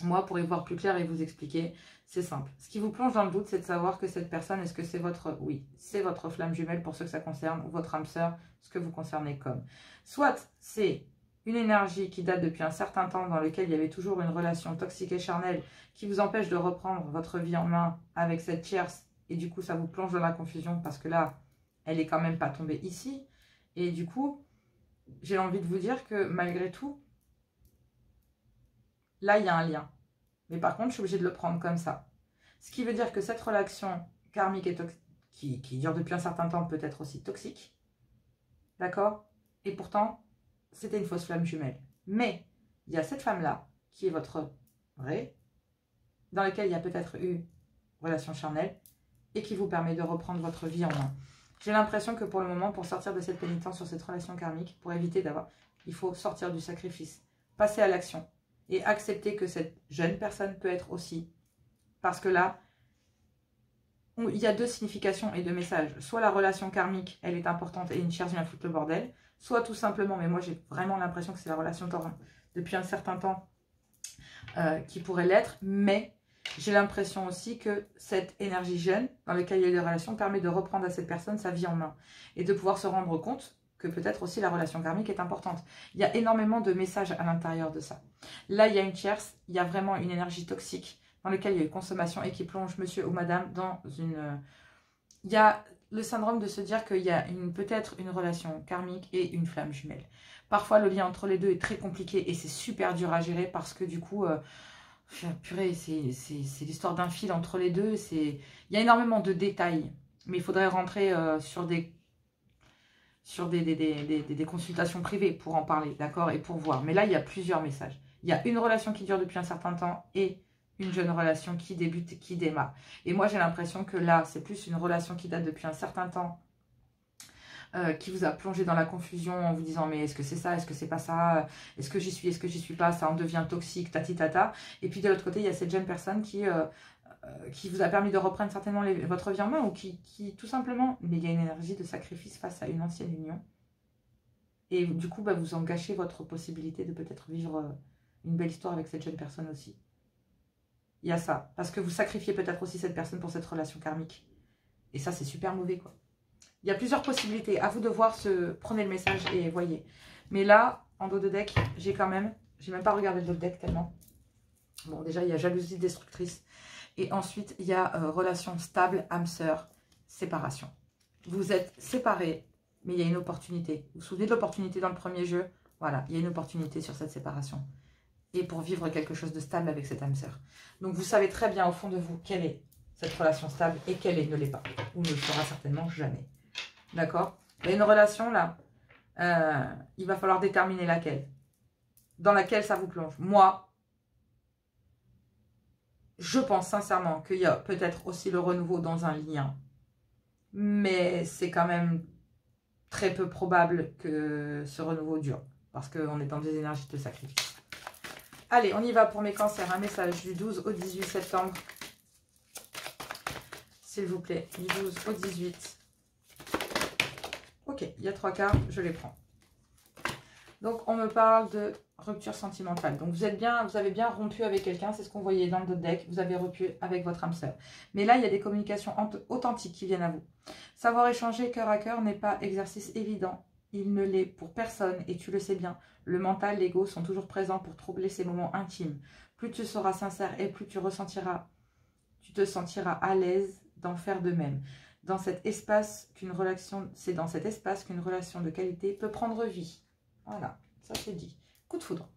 Moi, pour y voir plus clair et vous expliquer, c'est simple. Ce qui vous plonge dans le doute, c'est de savoir que cette personne, est-ce que c'est votre... Oui, c'est votre flamme jumelle pour ceux que ça concerne, ou votre âme sœur, ce que vous concernez comme. Soit c'est une énergie qui date depuis un certain temps dans lequel il y avait toujours une relation toxique et charnelle qui vous empêche de reprendre votre vie en main avec cette tierce et du coup ça vous plonge dans la confusion parce que là, elle est quand même pas tombée ici et du coup, j'ai envie de vous dire que malgré tout, là il y a un lien. Mais par contre, je suis obligée de le prendre comme ça. Ce qui veut dire que cette relation karmique et qui dure depuis un certain temps peut être aussi toxique. D'accord? Et pourtant, c'était une fausse flamme jumelle. Mais il y a cette femme-là, qui est votre vraie, dans laquelle il y a peut-être eu relation charnelle, et qui vous permet de reprendre votre vie en main. J'ai l'impression que pour le moment, pour sortir de cette pénitence sur cette relation karmique, pour éviter d'avoir, il faut sortir du sacrifice, passer à l'action et accepter que cette jeune personne peut être aussi. Parce que là, il y a deux significations et deux messages. Soit la relation karmique, elle est importante et une chère vient foutre le bordel. Soit tout simplement, mais moi j'ai vraiment l'impression que c'est la relation depuis un certain temps qui pourrait l'être. Mais j'ai l'impression aussi que cette énergie jeune, dans laquelle il y a eu des relations, permet de reprendre à cette personne sa vie en main. Et de pouvoir se rendre compte que peut-être aussi la relation karmique est importante. Il y a énormément de messages à l'intérieur de ça. Là, il y a une tierce, il y a vraiment une énergie toxique dans lequel il y a eu consommation et qui plonge monsieur ou madame dans une... Il y a le syndrome de se dire qu'il y a peut-être une relation karmique et une flamme jumelle. Parfois, le lien entre les deux est très compliqué et c'est super dur à gérer parce que du coup, purée, c'est l'histoire d'un fil entre les deux. Il y a énormément de détails, mais il faudrait rentrer sur des consultations privées pour en parler, d'accord, et pour voir. Mais là, il y a plusieurs messages. Il y a une relation qui dure depuis un certain temps et une jeune relation qui débute, qui démarre. Et moi, j'ai l'impression que là, c'est plus une relation qui date depuis un certain temps, qui vous a plongé dans la confusion en vous disant mais est-ce que c'est ça, est-ce que c'est pas ça, est-ce que j'y suis, est-ce que j'y suis pas, ça en devient toxique, tati tata. Et puis de l'autre côté, il y a cette jeune personne qui vous a permis de reprendre certainement votre vie en main ou qui tout simplement, mais il y a une énergie de sacrifice face à une ancienne union. Et du coup, vous en gâchez votre possibilité de peut-être vivre une belle histoire avec cette jeune personne aussi. Il y a ça. Parce que vous sacrifiez peut-être aussi cette personne pour cette relation karmique. Et ça, c'est super mauvais, quoi. Il y a plusieurs possibilités. À vous de voir, prenez le message et voyez. Mais là, en dos de deck, j'ai même pas regardé le dos de deck tellement. Bon, déjà, il y a jalousie destructrice. Et ensuite, il y a relation stable, âme sœur, séparation. Vous êtes séparés, mais il y a une opportunité. Vous vous souvenez de l'opportunité dans le premier jeu? Voilà, il y a une opportunité sur cette séparation. Et pour vivre quelque chose de stable avec cette âme sœur. Donc, vous savez très bien au fond de vous quelle est cette relation stable et quelle ne l'est pas. Ou ne le sera certainement jamais. D'accord? Il y a une relation là. Il va falloir déterminer laquelle. Dans laquelle ça vous plonge. Moi, je pense sincèrement qu'il y a peut-être aussi le renouveau dans un lien. Mais c'est quand même très peu probable que ce renouveau dure. Parce qu'on est dans des énergies de sacrifice. Allez, on y va pour mes cancers. Un message du 12 au 18 septembre. S'il vous plaît. Du 12 au 18. Ok, il y a 3 cartes, je les prends. Donc, on me parle de rupture sentimentale. Donc, vous avez bien rompu avec quelqu'un. C'est ce qu'on voyait dans le dos de deck. Vous avez rompu avec votre âme sœur. Mais là, il y a des communications authentiques qui viennent à vous. Savoir échanger cœur à cœur n'est pas exercice évident. Il ne l'est pour personne et tu le sais bien. Le mental, l'ego sont toujours présents pour troubler ces moments intimes. Plus tu seras sincère et plus tu te sentiras à l'aise d'en faire de même. C'est dans cet espace qu'une relation de qualité peut prendre vie. Voilà, ça c'est dit. Coup de foudre.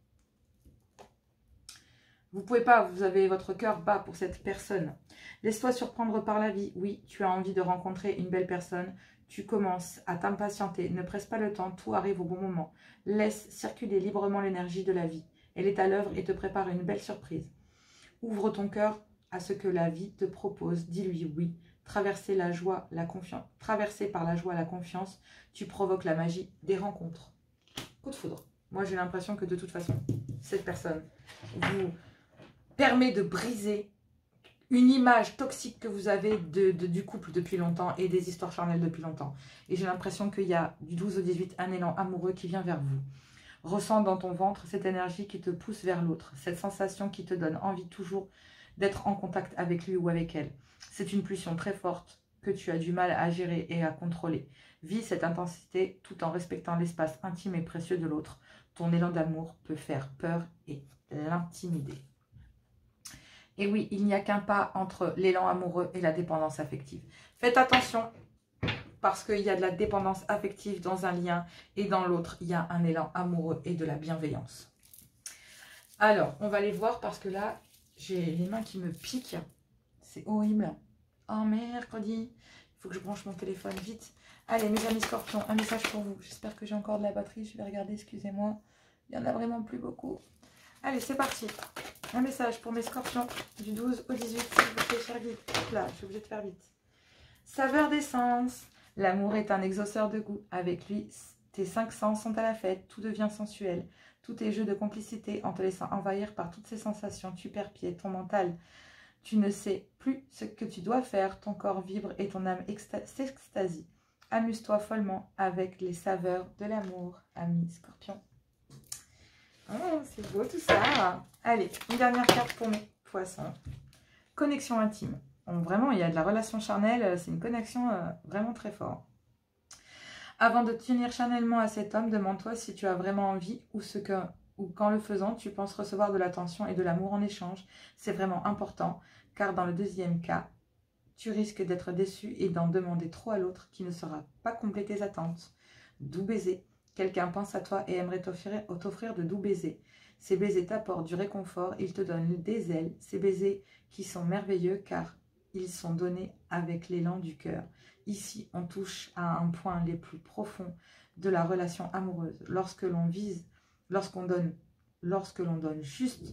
Vous pouvez pas, vous avez votre cœur bas pour cette personne. Laisse-toi surprendre par la vie. Oui, tu as envie de rencontrer une belle personne. Tu commences à t'impatienter. Ne presse pas le temps, tout arrive au bon moment. Laisse circuler librement l'énergie de la vie. Elle est à l'œuvre et te prépare une belle surprise. Ouvre ton cœur à ce que la vie te propose. Dis-lui oui. Traversé par la joie, la confiance, tu provoques la magie des rencontres. Coup de foudre. Moi, j'ai l'impression que de toute façon, cette personne vous permet de briser une image toxique que vous avez du couple depuis longtemps et des histoires charnelles depuis longtemps. Et j'ai l'impression qu'il y a du 12 au 18 un élan amoureux qui vient vers vous. Ressens dans ton ventre cette énergie qui te pousse vers l'autre, cette sensation qui te donne envie toujours d'être en contact avec lui ou avec elle. C'est une pulsion très forte que tu as du mal à gérer et à contrôler. Vis cette intensité tout en respectant l'espace intime et précieux de l'autre. Ton élan d'amour peut faire peur et l'intimider. Et oui, il n'y a qu'un pas entre l'élan amoureux et la dépendance affective. Faites attention, parce qu'il y a de la dépendance affective dans un lien et dans l'autre, il y a un élan amoureux et de la bienveillance. Alors, on va les voir parce que là, j'ai les mains qui me piquent. C'est horrible. Oh, mercredi. Il faut que je branche mon téléphone vite. Allez, mes amis scorpions, un message pour vous. J'espère que j'ai encore de la batterie. Je vais regarder, excusez-moi. Il n'y en a vraiment plus beaucoup. Allez, c'est parti. Un message pour mes scorpions du 12 au 18. S'il vous plaît, faire vite. Hop là, je suis obligée de faire vite. Saveur d'essence. L'amour est un exauceur de goût. Avec lui, tes 5 sens sont à la fête. Tout devient sensuel. Tout est jeu de complicité. En te laissant envahir par toutes ces sensations, tu perds pied. Ton mental, tu ne sais plus ce que tu dois faire. Ton corps vibre et ton âme s'extasie. Amuse-toi follement avec les saveurs de l'amour, ami Scorpion. Oh, c'est beau tout ça. Allez, une dernière carte pour mes poissons. Connexion intime. Vraiment, il y a de la relation charnelle. C'est une connexion vraiment très forte. Avant de tenir charnellement à cet homme, demande-toi si tu as vraiment envie ou qu'en le faisant, tu penses recevoir de l'attention et de l'amour en échange. C'est vraiment important, car dans le deuxième cas, tu risques d'être déçu et d'en demander trop à l'autre qui ne saura pas combler tes attentes. Doux baiser. Quelqu'un pense à toi et aimerait t'offrir de doux baisers. Ces baisers t'apportent du réconfort, ils te donnent des ailes. Ces baisers qui sont merveilleux car ils sont donnés avec l'élan du cœur. Ici, on touche à un point les plus profonds de la relation amoureuse. Lorsque l'on donne juste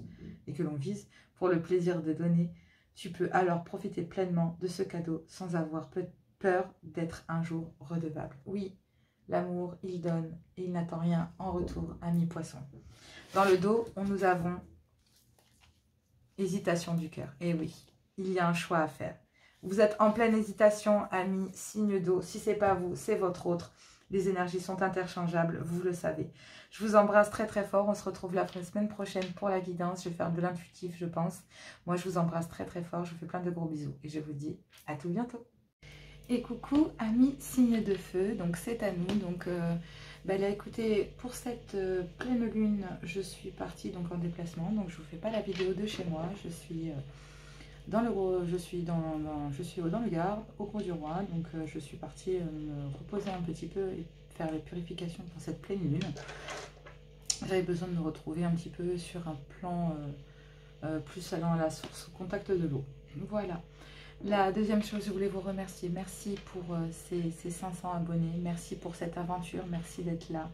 et que l'on vise pour le plaisir de donner, tu peux alors profiter pleinement de ce cadeau sans avoir peur d'être un jour redevable. Oui, l'amour, il donne et il n'attend rien en retour, ami poisson. Dans le dos, nous avons hésitation du cœur. Et oui, il y a un choix à faire. Vous êtes en pleine hésitation, ami signe d'eau. Si ce n'est pas vous, c'est votre autre. Les énergies sont interchangeables, vous le savez. Je vous embrasse très très fort. On se retrouve la semaine prochaine pour la guidance. Je vais faire de l'intuitif, je pense. Moi, je vous embrasse très très fort. Je vous fais plein de gros bisous. Et je vous dis à tout bientôt. Et coucou, amis signe de feu. Donc, c'est à nous. Donc, là, écoutez, pour cette pleine lune, je suis partie donc en déplacement. Donc, je ne vous fais pas la vidéo de chez moi. Je suis... dans le Gard, au Grau du Roi, donc je suis partie me reposer un petit peu et faire les purifications pour cette pleine lune. J'avais besoin de me retrouver un petit peu sur un plan plus allant à la source, au contact de l'eau. Voilà. La deuxième chose, je voulais vous remercier. Merci pour ces 500 abonnés. Merci pour cette aventure. Merci d'être là.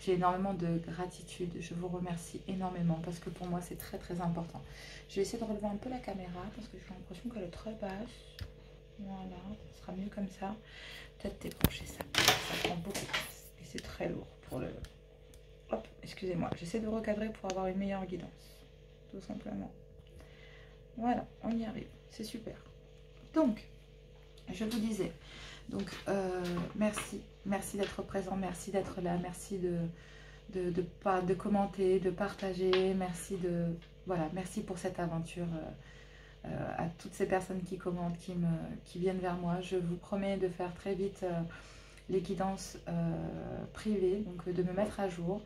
J'ai énormément de gratitude. Je vous remercie énormément parce que pour moi, c'est très très important. Je vais essayer de relever un peu la caméra parce que j'ai l'impression qu'elle est très basse. Voilà, ça sera mieux comme ça. Peut-être décrocher ça. Ça prend beaucoup de place et c'est très lourd pour le... Hop, excusez-moi. J'essaie de recadrer pour avoir une meilleure guidance. Tout simplement. Voilà, on y arrive. C'est super. Donc, je vous disais, donc merci d'être présent, merci d'être là, merci de commenter, de partager, merci pour cette aventure à toutes ces personnes qui commentent, qui viennent vers moi. Je vous promets de faire très vite les guidances privées, donc de me mettre à jour.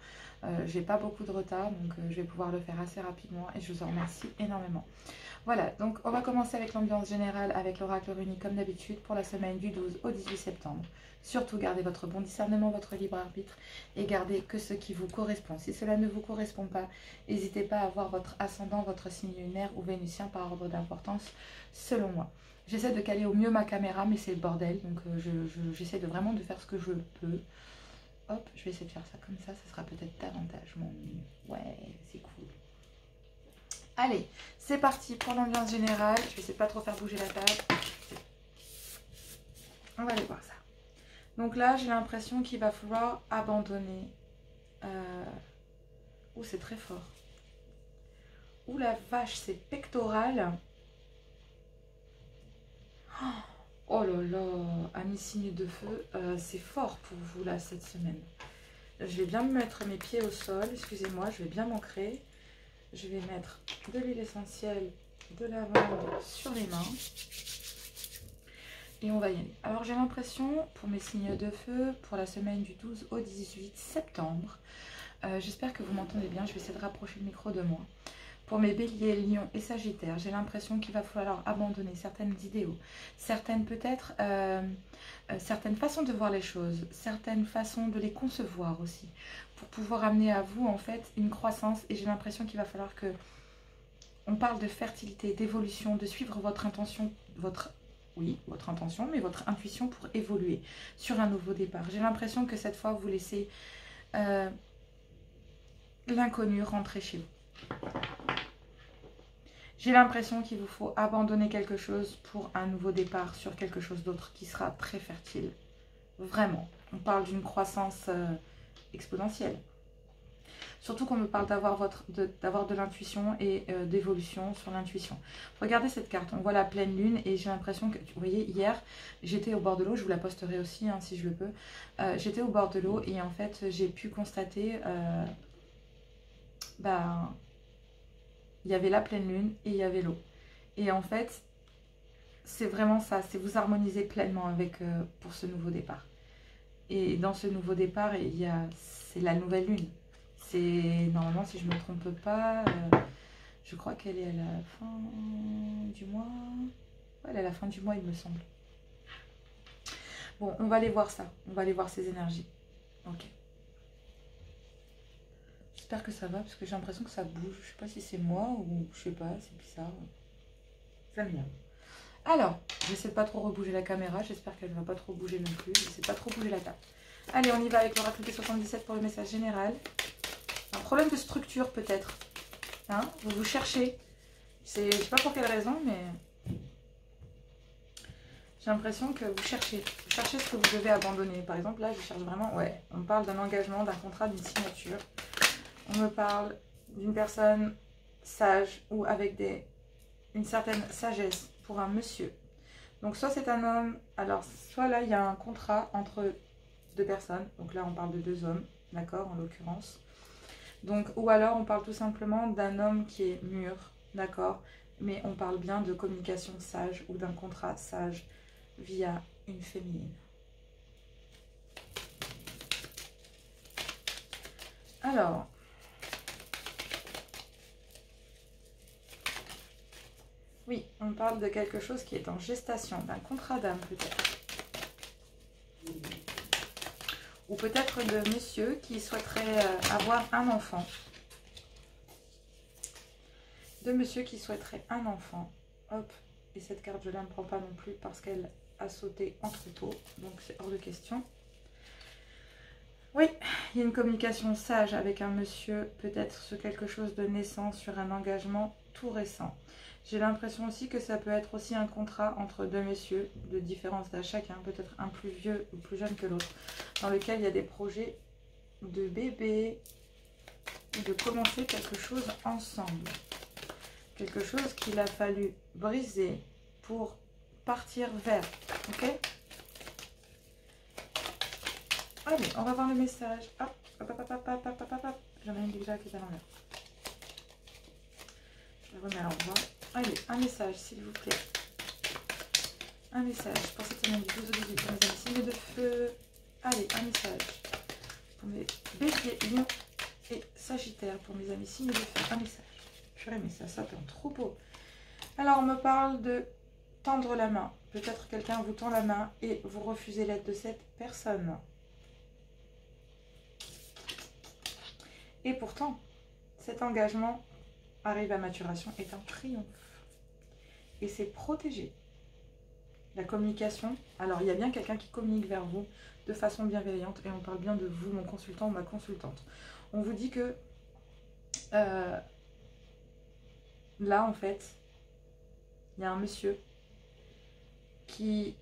J'ai pas beaucoup de retard, donc je vais pouvoir le faire assez rapidement et je vous en remercie énormément. Voilà, donc on va commencer avec l'ambiance générale, avec l'oracle runique comme d'habitude pour la semaine du 12 au 18 septembre. Surtout gardez votre bon discernement, votre libre arbitre et gardez que ce qui vous correspond. Si cela ne vous correspond pas, n'hésitez pas à voir votre ascendant, votre signe lunaire ou vénusien par ordre d'importance selon moi. J'essaie de caler au mieux ma caméra, mais c'est le bordel, donc j'essaie vraiment de faire ce que je peux. Hop, je vais essayer de faire ça comme ça sera peut-être davantage mon... Ouais, c'est cool. Allez, c'est parti pour l'ambiance générale. Je vais essayer de pas trop faire bouger la table. On va aller voir ça. Donc là, j'ai l'impression qu'il va falloir abandonner. Ouh, c'est très fort. Ouh la vache, c'est pectoral. Oh là là, amis signe de feu, c'est fort pour vous là cette semaine. Je vais bien me mettre mes pieds au sol. Excusez-moi, je vais bien m'ancrer. Je vais mettre de l'huile essentielle, de lavande sur les mains. Et on va y aller. Alors j'ai l'impression, pour mes signes de feu, pour la semaine du 12 au 18 septembre, j'espère que vous m'entendez bien, je vais essayer de rapprocher le micro de moi. Pour mes béliers, lions et sagittaires, j'ai l'impression qu'il va falloir abandonner certaines idéaux, certaines peut-être, certaines façons de voir les choses, certaines façons de les concevoir aussi, pour pouvoir amener à vous en fait une croissance. Et j'ai l'impression qu'il va falloir que on parle de fertilité, d'évolution, de suivre votre intention, votre intention, mais votre intuition pour évoluer sur un nouveau départ. J'ai l'impression que cette fois vous laissez l'inconnu rentrer chez vous. J'ai l'impression qu'il vous faut abandonner quelque chose pour un nouveau départ sur quelque chose d'autre qui sera très fertile Vraiment. On parle d'une croissance exponentielle. Surtout qu'on me parle d'avoir de l'intuition et d'évolution sur l'intuition. Regardez cette carte, on voit la pleine lune et j'ai l'impression que, vous voyez, hier, j'étais au bord de l'eau, je vous la posterai aussi hein, si je le peux. J'étais au bord de l'eau et en fait, j'ai pu constater, il y avait la pleine lune et il y avait l'eau. Et en fait, c'est vraiment ça, c'est vous harmoniser pleinement avec pour ce nouveau départ. Et dans ce nouveau départ, c'est la nouvelle lune. C'est normalement, si je ne me trompe pas, je crois qu'elle est à la fin du mois. Ouais, elle est à la fin du mois, il me semble. Bon, on va aller voir ça. On va aller voir ces énergies. Ok. J'espère que ça va, parce que j'ai l'impression que ça bouge. Je sais pas si c'est moi ou je sais pas, c'est bizarre. J'aime bien. Alors, j'essaie de pas trop rebouger la caméra. J'espère qu'elle ne va pas trop bouger non plus. J'essaie de pas trop bouger la table. Allez, on y va avec l'oracle T77 pour le message général. Un problème de structure peut-être. Hein, vous cherchez. Je sais pas pour quelle raison, mais j'ai l'impression que vous cherchez. Vous cherchez ce que vous devez abandonner. Par exemple, là, je cherche vraiment... Ouais, on me parle d'un engagement, d'un contrat, d'une signature. On me parle d'une personne sage ou avec une certaine sagesse pour un monsieur. Donc, soit c'est un homme... Alors, soit là, il y a un contrat entre deux personnes. Donc là, on parle de deux hommes, d'accord, en l'occurrence. Donc, ou alors, on parle tout simplement d'un homme qui est mûr, d'accord, mais on parle bien de communication sage ou d'un contrat sage via une féminine. Alors, oui, on parle de quelque chose qui est en gestation, d'un contrat d'âme peut-être. Ou peut-être de monsieur qui souhaiterait avoir un enfant. De monsieur qui souhaiterait un enfant. Hop, et cette carte je ne la prends pas non plus parce qu'elle a sauté en tréteau, donc c'est hors de question. Oui, il y a une communication sage avec un monsieur, peut-être sur quelque chose de naissant, sur un engagement tout récent. J'ai l'impression aussi que ça peut être aussi un contrat entre deux messieurs, de différence d'âge chacun, peut-être un plus vieux ou plus jeune que l'autre, dans lequel il y a des projets de bébé, ou de commencer quelque chose ensemble. Quelque chose qu'il a fallu briser pour partir vers, ok? Allez, on va voir le message. Hop, hop, hop, hop, hop, hop, hop, hop, hop. J'en ai une déjà qui est à l'envers. Je la remets à l'endroit. Allez, un message, s'il vous plaît. Un message pour cette semaine du 12 au 18 pour mes amis signes de feu. Allez, un message pour mes béliers, lions et sagittaires pour mes amis signes de feu. Un message. Purée, mais ça tombe trop beau. Alors, on me parle de tendre la main. Peut-être quelqu'un vous tend la main et vous refusez l'aide de cette personne. Et pourtant, cet engagement arrive à maturation, est un triomphe. Et c'est protégé. La communication, alors il y a bien quelqu'un qui communique vers vous de façon bienveillante, et on parle bien de vous, mon consultant ou ma consultante. On vous dit que là, en fait, il y a un monsieur qui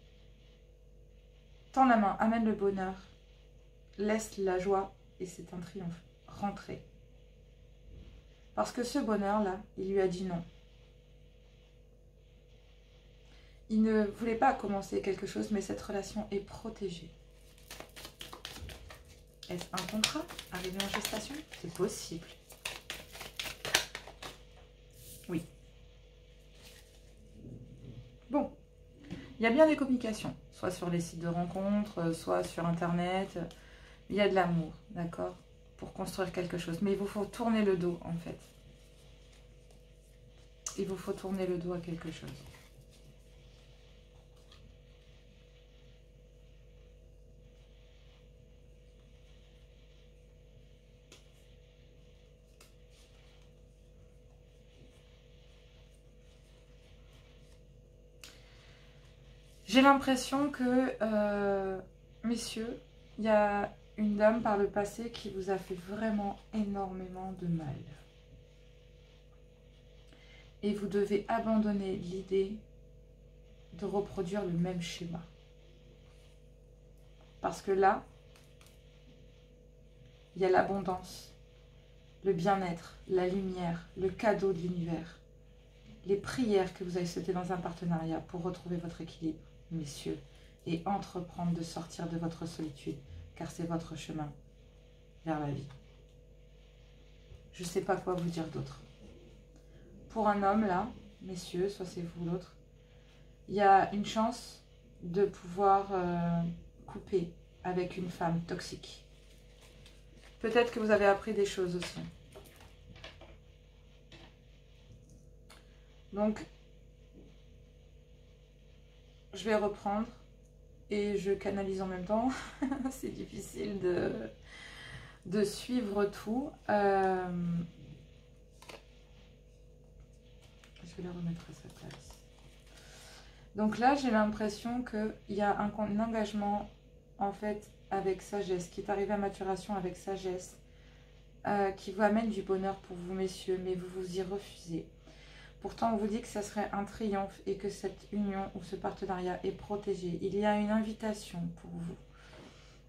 tend la main, amène le bonheur, laisse la joie, et c'est un triomphe. Rentrez. Parce que ce bonheur-là, il lui a dit non. Il ne voulait pas commencer quelque chose, mais cette relation est protégée. Est-ce un contrat arrivé en gestation? C'est possible. Oui. Bon. Il y a bien des communications, soit sur les sites de rencontres, soit sur Internet. Il y a de l'amour, d'accord, pour construire quelque chose. Mais il vous faut tourner le dos, en fait. Il vous faut tourner le dos à quelque chose. J'ai l'impression que, messieurs, il y a une dame par le passé qui vous a fait vraiment énormément de mal. Et vous devez abandonner l'idée de reproduire le même schéma. Parce que là, il y a l'abondance, le bien-être, la lumière, le cadeau de l'univers. Les prières que vous avez sautées dans un partenariat pour retrouver votre équilibre, messieurs, et entreprendre de sortir de votre solitude, car c'est votre chemin vers la vie. Je ne sais pas quoi vous dire d'autre. Pour un homme, là, messieurs, soit c'est vous l'autre, il y a une chance de pouvoir couper avec une femme toxique. Peut-être que vous avez appris des choses aussi. Donc, je vais reprendre et je canalise en même temps. C'est difficile de suivre tout. Je vais la remettre à sa place. Donc là, j'ai l'impression qu'il y a un engagement, en fait, avec sagesse, qui est arrivé à maturation avec sagesse, qui vous amène du bonheur pour vous, messieurs, mais vous vous y refusez. Pourtant, on vous dit que ça serait un triomphe et que cette union ou ce partenariat est protégé. Il y a une invitation pour vous.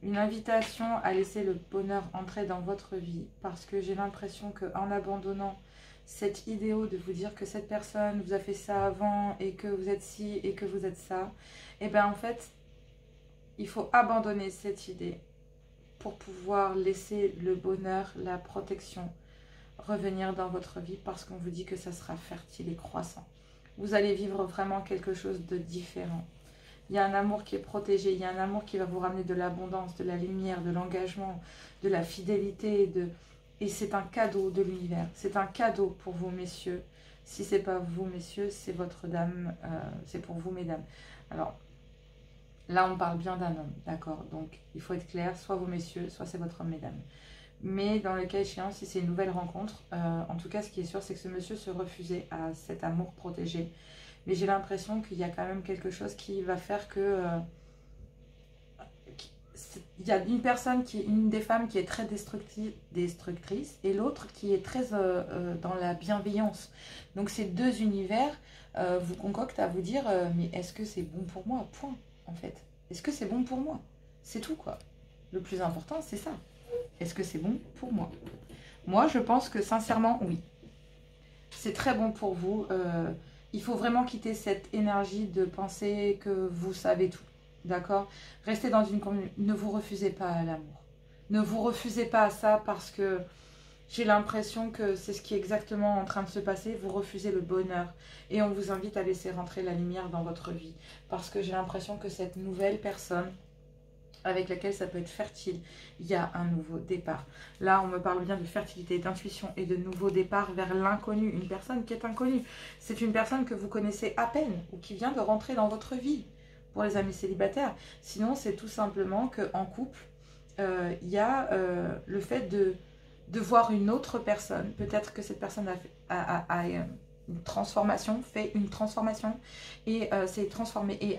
Une invitation à laisser le bonheur entrer dans votre vie. Parce que j'ai l'impression qu'en abandonnant cet idéal de vous dire que cette personne vous a fait ça avant et que vous êtes ci et que vous êtes ça, et bien en fait, il faut abandonner cette idée pour pouvoir laisser le bonheur, la protection revenir dans votre vie parce qu'on vous dit que ça sera fertile et croissant. Vous allez vivre vraiment quelque chose de différent. Il y a un amour qui est protégé, il y a un amour qui va vous ramener de l'abondance, de la lumière, de l'engagement, de la fidélité. Et c'est un cadeau de l'univers. C'est un cadeau pour vous, messieurs. Si ce n'est pas vous, messieurs, c'est votre dame, c'est pour vous, mesdames. Alors, là, on parle bien d'un homme, d'accord? Donc, il faut être clair, soit vous, messieurs, soit c'est votre homme, mesdames. Mais dans le cas échéant, si c'est une nouvelle rencontre, en tout cas, ce qui est sûr, c'est que ce monsieur se refusait à cet amour protégé. Mais j'ai l'impression qu'il y a quand même quelque chose qui va faire que... il y a une personne, une des femmes qui est très destructrice et l'autre qui est très dans la bienveillance. Donc ces deux univers vous concoctent à vous dire mais est-ce que c'est bon pour moi? Point, en fait. Est-ce que c'est bon pour moi? C'est tout, quoi. Le plus important, c'est ça. Est-ce que c'est bon pour moi? Moi, je pense que sincèrement, oui. C'est très bon pour vous. Il faut vraiment quitter cette énergie de penser que vous savez tout. D'accord? Restez dans une communauté. Ne vous refusez pas à l'amour. Ne vous refusez pas à ça parce que j'ai l'impression que c'est ce qui est exactement en train de se passer. Vous refusez le bonheur. Et on vous invite à laisser rentrer la lumière dans votre vie. Parce que j'ai l'impression que cette nouvelle personne avec laquelle ça peut être fertile, il y a un nouveau départ. Là, on me parle bien de fertilité, d'intuition et de nouveau départ vers l'inconnu. Une personne qui est inconnue. C'est une personne que vous connaissez à peine ou qui vient de rentrer dans votre vie. Pour les amis célibataires. Sinon, c'est tout simplement qu'en couple, il y a le fait de voir une autre personne. Peut-être que cette personne a une transformation, fait une transformation et s'est transformée et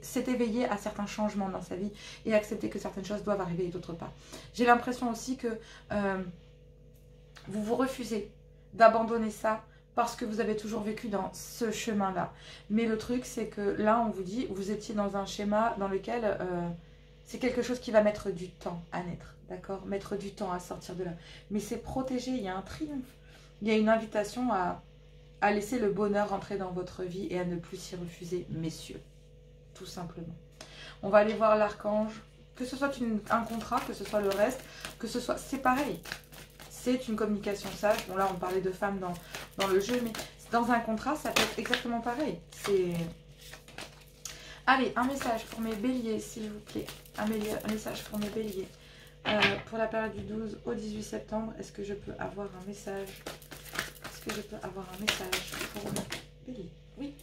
s'est éveillé à certains changements dans sa vie et accepter que certaines choses doivent arriver et d'autres pas. J'ai l'impression aussi que vous vous refusez d'abandonner ça parce que vous avez toujours vécu dans ce chemin-là. Mais le truc, c'est que là, on vous dit, vous étiez dans un schéma dans lequel c'est quelque chose qui va mettre du temps à naître, d'accord? Mettre du temps à sortir de là. Mais c'est protégé, il y a un triomphe. Il y a une invitation à laisser le bonheur rentrer dans votre vie et à ne plus s'y refuser, messieurs. Tout simplement. On va aller voir l'archange. Que ce soit un contrat, que ce soit le reste, que ce soit... C'est pareil. C'est une communication sage. Bon, là, on parlait de femmes dans le jeu, mais dans un contrat, ça peut être exactement pareil. C'est... Allez, un message pour mes béliers, s'il vous plaît. Un message pour mes béliers. Pour la période du 12 au 18 septembre, est-ce que je peux avoir un message? Est-ce que je peux avoir un message pour mes béliers? Oui.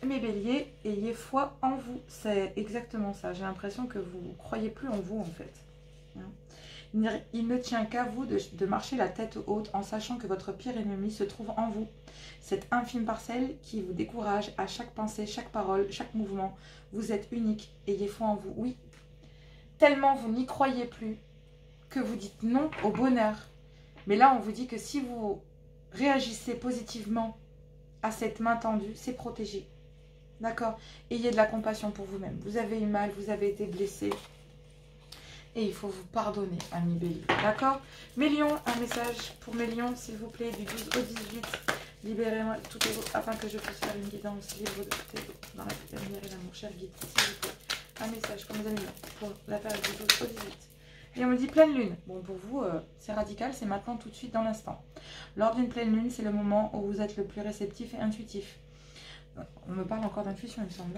Mes béliers, ayez foi en vous. C'est exactement ça. J'ai l'impression que vous ne croyez plus en vous, en fait. Il ne tient qu'à vous de marcher la tête haute en sachant que votre pire ennemi se trouve en vous. Cette infime parcelle qui vous décourage à chaque pensée, chaque parole, chaque mouvement. Vous êtes unique. Ayez foi en vous. Oui. Tellement vous n'y croyez plus que vous dites non au bonheur. Mais là, on vous dit que si vous réagissez positivement à cette main tendue, c'est protégé. D'accord? Ayez de la compassion pour vous-même. Vous avez eu mal, vous avez été blessé. Et il faut vous pardonner, ami Bélier. D'accord? Mes lions, un message pour mes lions, s'il vous plaît, du 12 au 18. Libérez-moi tout ego afin que je puisse faire une guidance libre de tout ego dans la lumière et l'amour, cher guide. S'il vous plaît, un message pour mes amis pour la période du 12 au 18. Et on me dit pleine lune. Bon, pour vous, c'est radical, c'est maintenant, tout de suite, dans l'instant. Lors d'une pleine lune, c'est le moment où vous êtes le plus réceptif et intuitif. On me parle encore d'intuition, il me semble.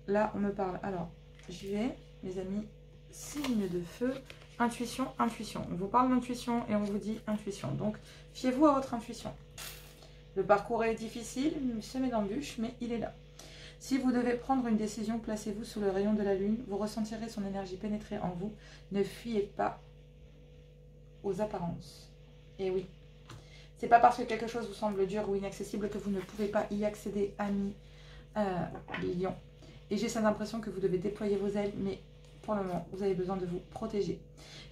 Là, on me parle. Alors, j'y vais, mes amis. Signe de feu, intuition, intuition. On vous parle d'intuition et on vous dit intuition. Donc, fiez-vous à votre intuition. Le parcours est difficile, semé d'embûches, mais il est là. Si vous devez prendre une décision, placez-vous sous le rayon de la lune. Vous ressentirez son énergie pénétrer en vous. Ne fuyez pas aux apparences. Et oui, c'est pas parce que quelque chose vous semble dur ou inaccessible que vous ne pouvez pas y accéder, amis lions. Et j'ai cette impression que vous devez déployer vos ailes, mais pour le moment, vous avez besoin de vous protéger.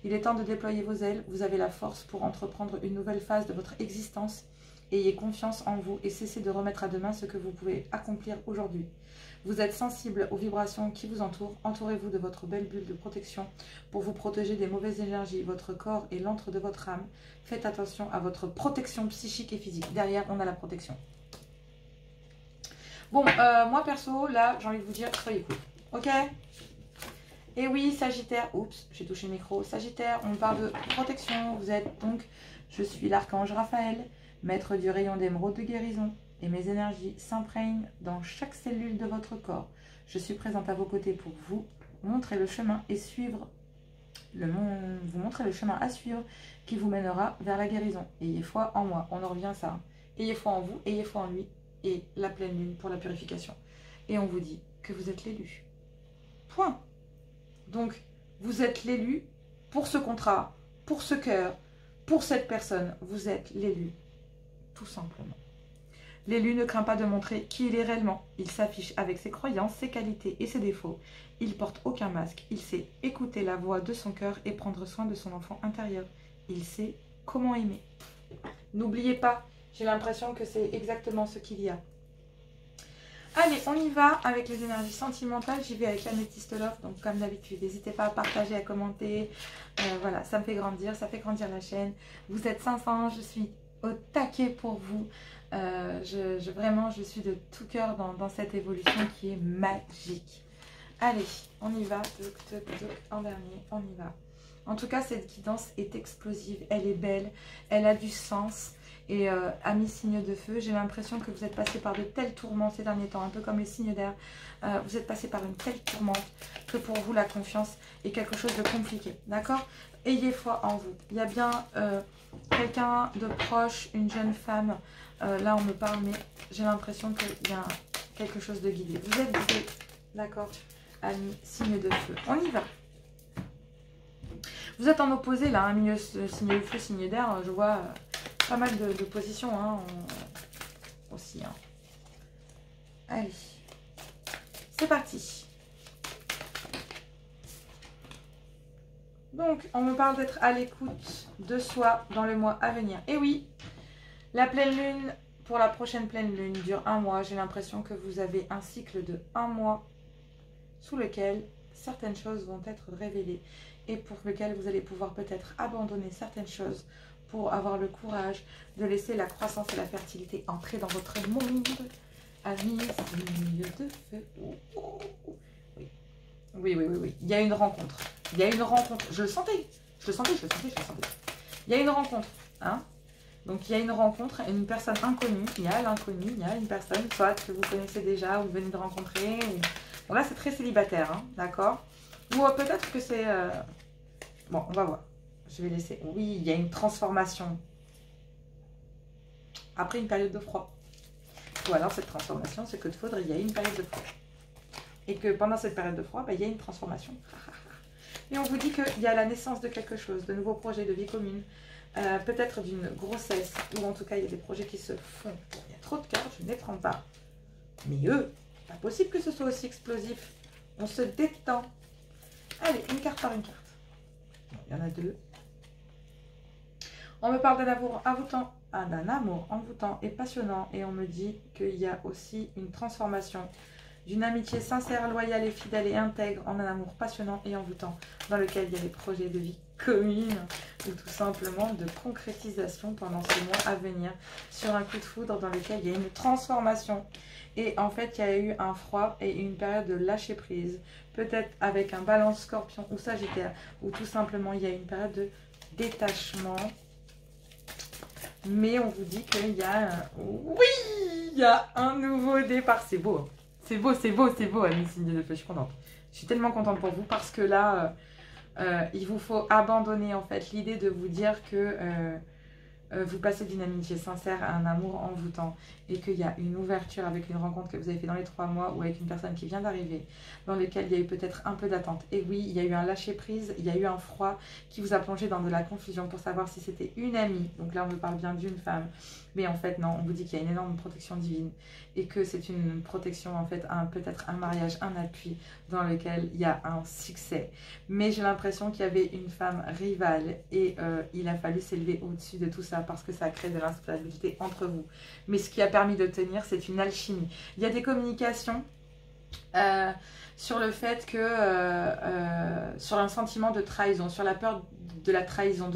Il est temps de déployer vos ailes. Vous avez la force pour entreprendre une nouvelle phase de votre existence. Ayez confiance en vous et cessez de remettre à demain ce que vous pouvez accomplir aujourd'hui. Vous êtes sensible aux vibrations qui vous entourent. Entourez-vous de votre belle bulle de protection pour vous protéger des mauvaises énergies. Votre corps est l'antre de votre âme. Faites attention à votre protection psychique et physique. Derrière, on a la protection. Bon, moi perso, là, j'ai envie de vous dire, soyez cool. Ok? Et oui, Sagittaire, oups, j'ai touché le micro. Sagittaire, on parle de protection. Vous êtes donc, je suis l'archange Raphaël, maître du rayon d'émeraude de guérison. Et mes énergies s'imprègnent dans chaque cellule de votre corps. Je suis présente à vos côtés pour vous montrer le chemin et suivre vous montrer le chemin à suivre qui vous mènera vers la guérison. Ayez foi en moi, on en revient à ça. Hein. Ayez foi en vous, ayez foi en lui et la pleine lune pour la purification. Et on vous dit que vous êtes l'élu. Point. Donc, vous êtes l'élu pour ce contrat, pour ce cœur, pour cette personne. Vous êtes l'élu, tout simplement. L'élu ne craint pas de montrer qui il est réellement. Il s'affiche avec ses croyances, ses qualités et ses défauts. Il porte aucun masque. Il sait écouter la voix de son cœur et prendre soin de son enfant intérieur. Il sait comment aimer. N'oubliez pas, j'ai l'impression que c'est exactement ce qu'il y a. Allez, on y va avec les énergies sentimentales. J'y vais avec l'Améthyste Love. Donc, comme d'habitude, n'hésitez pas à partager, à commenter. Voilà, ça me fait grandir, ça fait grandir la chaîne. Vous êtes 500, je suis au taquet pour vous. Vraiment, je suis de tout cœur dans cette évolution qui est magique. Allez, on y va. En dernier, on y va. En tout cas, cette guidance est explosive. Elle est belle, elle a du sens. Et amis signes de feu, j'ai l'impression que vous êtes passé par de tels tourments ces derniers temps, un peu comme les signes d'air. Vous êtes passé par une telle tourmente que pour vous, la confiance est quelque chose de compliqué. D'accord? Ayez foi en vous. Il y a bien quelqu'un de proche, une jeune femme. Là, on me parle, mais j'ai l'impression qu'il y a quelque chose de guidé. Vous êtes guidé. D'accord? Amis signes de feu. On y va. Vous êtes en opposé, là, un milieu signe de feu, signe d'air. Je vois... pas mal de positions hein, aussi. Hein. Allez, c'est parti. Donc, on me parle d'être à l'écoute de soi dans le mois à venir. Et oui, la pleine lune, pour la prochaine pleine lune, dure 1 mois. J'ai l'impression que vous avez un cycle de 1 mois sous lequel certaines choses vont être révélées et pour lequel vous allez pouvoir peut-être abandonner certaines choses pour avoir le courage de laisser la croissance et la fertilité entrer dans votre monde. Amis, signe de feu. Oui. Oui. Il y a une rencontre. Il y a une rencontre. Je le sentais. Je le sentais. Il y a une rencontre. Hein? Donc, il y a une rencontre, une personne inconnue. Il y a l'inconnu, il y a une personne, soit que vous connaissez déjà ou vous venez de rencontrer. Ou... Bon, là, c'est très célibataire. Hein? D'accord? Ou peut-être que c'est... Bon, on va voir. Je vais laisser... Oui, il y a une transformation. Après une période de froid. Ou alors cette transformation, c'est que de faudrait, il y a une période de froid. Et que pendant cette période de froid, bah, il y a une transformation. Et on vous dit qu'il y a la naissance de quelque chose, de nouveaux projets de vie commune. Peut-être d'une grossesse. Ou en tout cas, il y a des projets qui se font. Il y a trop de cartes, je ne les prends pas. Mais eux, pas possible que ce soit aussi explosif. On se détend. Allez, une carte par une carte. Bon, il y en a 2. On me parle d'un amour envoûtant et passionnant. Et on me dit qu'il y a aussi une transformation d'une amitié sincère, loyale et fidèle et intègre en un amour passionnant et envoûtant dans lequel il y a des projets de vie commune ou tout simplement de concrétisation pendant ce mois à venir sur un coup de foudre dans lequel il y a une transformation. Et en fait, il y a eu un froid et une période de lâcher prise, peut-être avec un balance scorpion ou sagittaire, ou tout simplement il y a une période de détachement. Mais on vous dit qu'il y a oui, il y a un nouveau départ. C'est beau, hein. C'est beau, c'est beau, c'est beau, Amis Signes de Feu. Je suis contente. Je suis tellement contente pour vous parce que là, il vous faut abandonner en fait l'idée de vous dire que vous passez d'une amitié sincère à un amour envoûtant et qu'il y a une ouverture avec une rencontre que vous avez fait dans les 3 mois ou avec une personne qui vient d'arriver dans lequel il y a eu peut-être un peu d'attente. Et oui, il y a eu un lâcher prise, il y a eu un froid qui vous a plongé dans de la confusion pour savoir si c'était une amie. Donc là, on me parle bien d'une femme. Mais en fait, non, on vous dit qu'il y a une énorme protection divine et que c'est une protection, en fait, peut-être un mariage, un appui dans lequel il y a un succès. Mais j'ai l'impression qu'il y avait une femme rivale et il a fallu s'élever au-dessus de tout ça parce que ça a créé de l'instabilité entre vous. Mais ce qui a permis de tenir, c'est une alchimie. Il y a des communications sur le fait que, sur un sentiment de trahison, sur la peur de la trahison,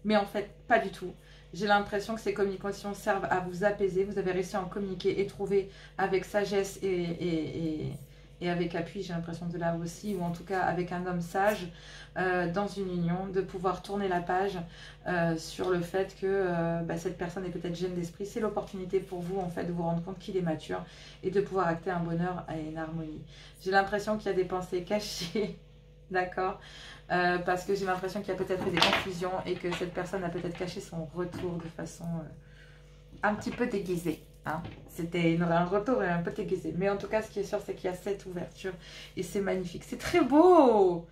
mais en fait, pas du tout. J'ai l'impression que ces communications servent à vous apaiser. Vous avez réussi à en communiquer et trouver avec sagesse et avec appui, j'ai l'impression de là aussi, ou en tout cas avec un homme sage dans une union, de pouvoir tourner la page sur le fait que cette personne est peut-être jeune d'esprit. C'est l'opportunité pour vous en fait de vous rendre compte qu'il est mature et de pouvoir acter un bonheur et une harmonie. J'ai l'impression qu'il y a des pensées cachées, d'accord, parce que j'ai l'impression qu'il y a peut-être eu des confusions et que cette personne a peut-être caché son retour de façon un petit peu déguisée. Hein. C'était un retour un peu déguisé. Mais en tout cas, ce qui est sûr, c'est qu'il y a cette ouverture. Et c'est magnifique. C'est très beau.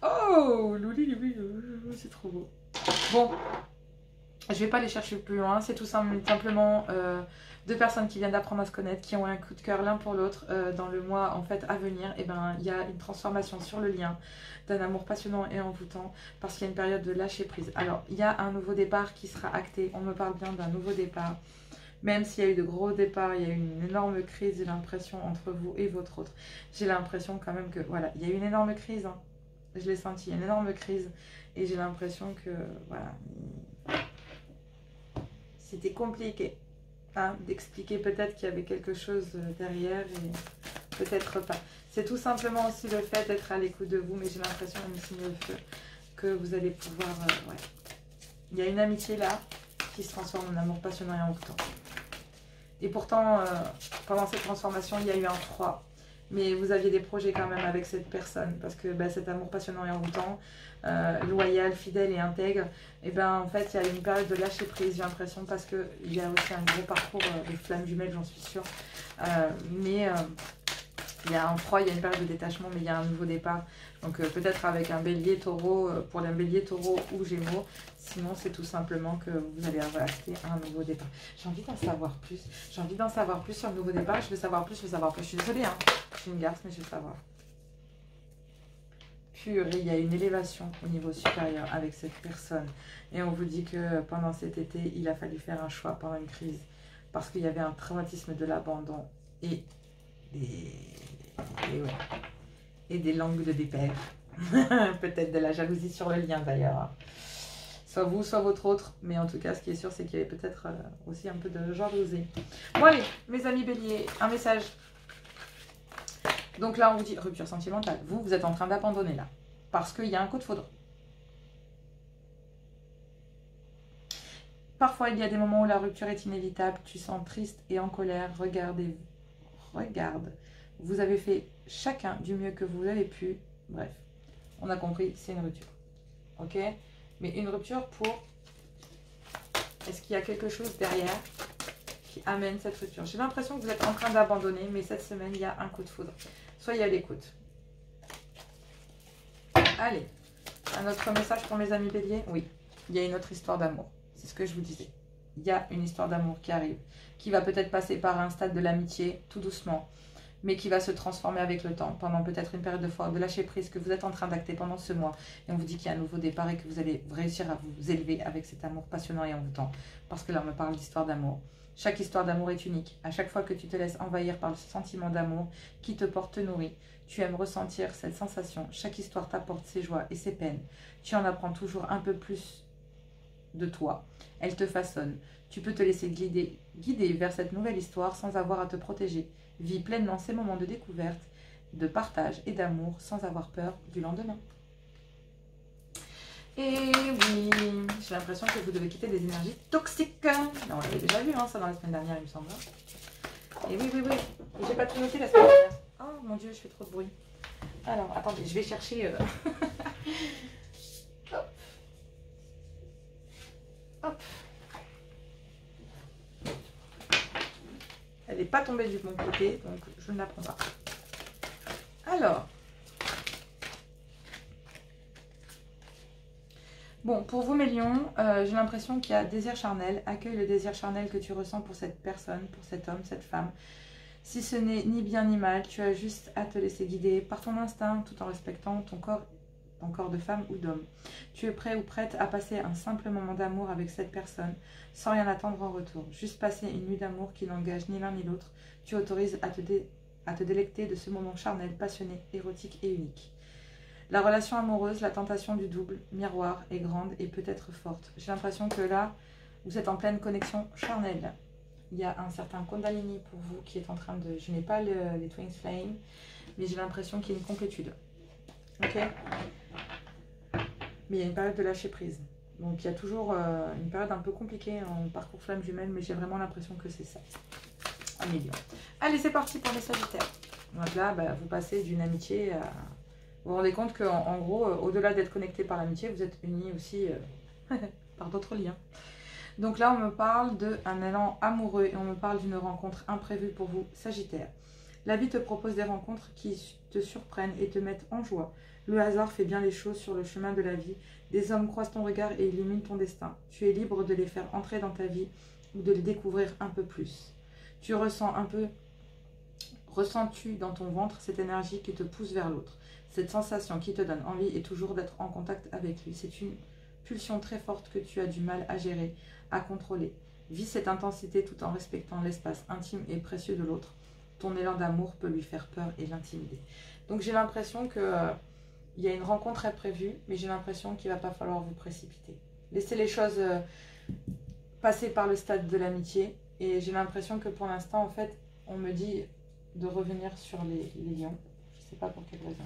Oh, louli, c'est trop beau. Bon, je ne vais pas aller chercher plus loin. C'est tout simplement 2 personnes qui viennent d'apprendre à se connaître, qui ont un coup de cœur l'un pour l'autre dans le mois en fait à venir. Et ben, il y a une transformation sur le lien d'un amour passionnant et envoûtant parce qu'il y a une période de lâcher prise. Alors, il y a un nouveau départ qui sera acté. On me parle bien d'un nouveau départ. Même s'il y a eu de gros départs, il y a eu une énorme crise, j'ai l'impression, entre vous et votre autre. J'ai l'impression quand même que, voilà, il y a eu une énorme crise. Hein. Je l'ai senti, il y a une énorme crise. Et j'ai l'impression que, voilà, c'était compliqué hein, d'expliquer peut-être qu'il y avait quelque chose derrière et peut-être pas. C'est tout simplement aussi le fait d'être à l'écoute de vous, mais j'ai l'impression, Amis Signes de Feu, que vous allez pouvoir, ouais. Il y a une amitié là qui se transforme en amour passionnant et envoûtant. Et pourtant, pendant cette transformation, il y a eu un froid. Mais vous aviez des projets quand même avec cette personne. Parce que cet amour passionnant et envoûtant, loyal, fidèle et intègre, et ben en fait, il y a une période de lâcher prise, j'ai l'impression. Parce qu'il y a aussi un gros parcours de flammes jumelles, j'en suis sûre. Mais il y a un froid, il y a une période de détachement, mais il y a un nouveau départ. Donc peut-être avec un bélier, taureau, pour les béliers, taureau ou gémeaux. Sinon, c'est tout simplement que vous allez avoir acheté un nouveau départ. J'ai envie d'en savoir plus. J'ai envie d'en savoir plus sur le nouveau départ. Je veux savoir plus, je veux savoir plus. Je suis désolée, hein. Je suis une garce, mais je veux savoir. Purée, il y a une élévation au niveau supérieur avec cette personne. Et on vous dit que pendant cet été, il a fallu faire un choix pendant une crise. Parce qu'il y avait un traumatisme de l'abandon et des langues de dépère. Peut-être de la jalousie sur le lien d'ailleurs. Soit vous, soit votre autre. Mais en tout cas, ce qui est sûr, c'est qu'il y avait peut-être aussi un peu de jalousie. Bon allez, mes amis béliers, un message. Donc là, on vous dit rupture sentimentale. Vous êtes en train d'abandonner là. Parce qu'il y a un coup de foudre. Parfois, il y a des moments où la rupture est inévitable. Tu sens triste et en colère. Regarde. Vous avez fait chacun du mieux que vous avez pu. Bref, on a compris, c'est une rupture. Ok ? Mais une rupture pour... Est-ce qu'il y a quelque chose derrière qui amène cette rupture? J'ai l'impression que vous êtes en train d'abandonner, mais cette semaine, il y a un coup de foudre. Soyez à l'écoute. Allez, un autre message pour mes amis béliers? Oui, il y a une autre histoire d'amour. C'est ce que je vous disais. Il y a une histoire d'amour qui arrive, qui va peut-être passer par un stade de l'amitié, tout doucement. mais qui va se transformer avec le temps, pendant peut-être une période de lâcher prise que vous êtes en train d'acter pendant ce mois. Et on vous dit qu'il y a un nouveau départ et que vous allez réussir à vous élever avec cet amour passionnant et envoûtant. Parce que là, on me parle d'histoire d'amour. Chaque histoire d'amour est unique. À chaque fois que tu te laisses envahir par le sentiment d'amour qui te porte, te nourrit, tu aimes ressentir cette sensation. Chaque histoire t'apporte ses joies et ses peines. Tu en apprends toujours un peu plus de toi. Elle te façonne. Tu peux te laisser guider vers cette nouvelle histoire sans avoir à te protéger. Vis pleinement ces moments de découverte, de partage et d'amour sans avoir peur du lendemain. Et oui, j'ai l'impression que vous devez quitter des énergies toxiques. On l'avait déjà vu, hein, ça, dans la semaine dernière, il me semble. Et oui. J'ai pas tout noté la semaine dernière. Oh mon Dieu, je fais trop de bruit. Alors, attendez, je vais chercher... Hop. Hop. Elle n'est pas tombée du bon côté, donc je ne la prends pas. Alors... Bon, pour vous mes lions, j'ai l'impression qu'il y a désir charnel. Accueille le désir charnel que tu ressens pour cette personne, pour cet homme, cette femme. Si ce n'est ni bien ni mal, tu as juste à te laisser guider par ton instinct tout en respectant ton corps de femme ou d'homme. Tu es prêt ou prête à passer un simple moment d'amour avec cette personne sans rien attendre en retour. Juste passer une nuit d'amour qui n'engage ni l'un ni l'autre. Tu autorises à te délecter de ce moment charnel, passionné, érotique et unique. La relation amoureuse, la tentation du double, miroir, est grande et peut-être forte. J'ai l'impression que là, vous êtes en pleine connexion charnelle. Il y a un certain Kundalini pour vous qui est en train de... Je n'ai pas les Twin Flame, mais j'ai l'impression qu'il y a une complétude. Ok? Mais il y a une période de lâcher prise. Donc il y a toujours une période un peu compliquée en parcours flamme jumelle, mais j'ai vraiment l'impression que c'est ça. Un million. Allez, c'est parti pour les Sagittaires. Donc là, vous passez d'une amitié à... Vous vous rendez compte qu'en gros, au-delà d'être connecté par l'amitié, vous êtes unis aussi par d'autres liens. Donc là, on me parle d'un élan amoureux et on me parle d'une rencontre imprévue pour vous, Sagittaire. La vie te propose des rencontres qui te surprennent et te mettent en joie. Le hasard fait bien les choses sur le chemin de la vie. Des hommes croisent ton regard et illuminent ton destin. Tu es libre de les faire entrer dans ta vie ou de les découvrir un peu plus. Tu ressens-tu dans ton ventre cette énergie qui te pousse vers l'autre? Cette sensation qui te donne envie est toujours d'être en contact avec lui. C'est une pulsion très forte que tu as du mal à gérer, à contrôler. Vis cette intensité tout en respectant l'espace intime et précieux de l'autre. Ton élan d'amour peut lui faire peur et l'intimider. Donc j'ai l'impression que il y a une rencontre imprévue, mais j'ai l'impression qu'il ne va pas falloir vous précipiter. Laissez les choses passer par le stade de l'amitié. Et j'ai l'impression que pour l'instant, en fait, on me dit de revenir sur les lions. Je ne sais pas pour quelle raison.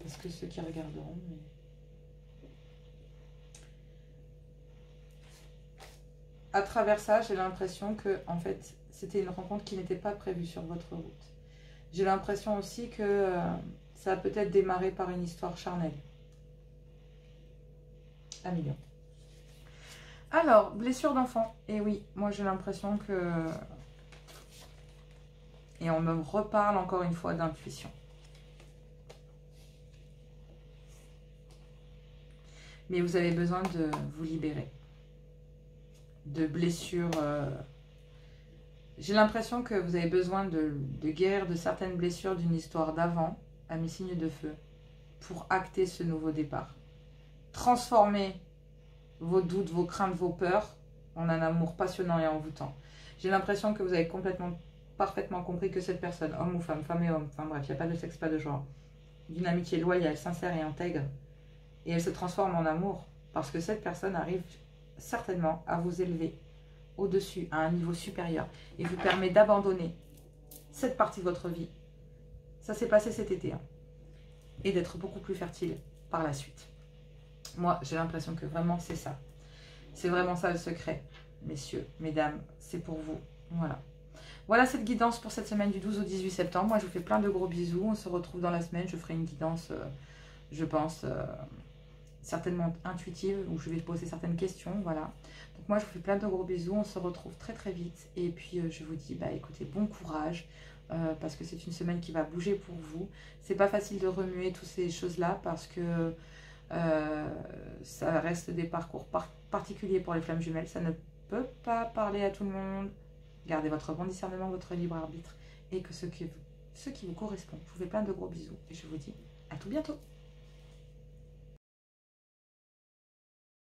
Parce que ceux qui regarderont, mais... À travers ça, j'ai l'impression que, en fait, c'était une rencontre qui n'était pas prévue sur votre route. J'ai l'impression aussi que ça a peut-être démarré par une histoire charnelle. Un million. Alors, blessure d'enfant. Et oui, moi j'ai l'impression que... Et on me reparle encore une fois d'intuition. Mais vous avez besoin de vous libérer de blessures. J'ai l'impression que vous avez besoin de guérir de certaines blessures d'une histoire d'avant, à mes signes de feu, pour acter ce nouveau départ. Transformer vos doutes, vos craintes, vos peurs en un amour passionnant et envoûtant. J'ai l'impression que vous avez parfaitement compris que cette personne, homme ou femme, femme et homme, enfin bref, il n'y a pas de sexe, pas de genre, d'une amitié loyale, sincère et intègre, et elle se transforme en amour, parce que cette personne arrive certainement à vous élever au-dessus, à un niveau supérieur, et vous permet d'abandonner cette partie de votre vie. Ça s'est passé cet été, hein, et d'être beaucoup plus fertile par la suite. Moi, j'ai l'impression que vraiment c'est ça. C'est vraiment ça le secret, messieurs, mesdames, c'est pour vous. Voilà. Voilà cette guidance pour cette semaine du 12 au 18 septembre. Moi, je vous fais plein de gros bisous. On se retrouve dans la semaine. Je ferai une guidance, je pense, certainement intuitive, où je vais poser certaines questions. Voilà. Donc moi, je vous fais plein de gros bisous. On se retrouve très très vite. Et puis, je vous dis, écoutez, bon courage. Parce que c'est une semaine qui va bouger pour vous. C'est pas facile de remuer toutes ces choses-là parce que ça reste des parcours particuliers pour les flammes jumelles. Ça ne peut pas parler à tout le monde. Gardez votre bon discernement, votre libre arbitre, et que ce ce qui vous correspond. Je vous fais plein de gros bisous et je vous dis à tout bientôt.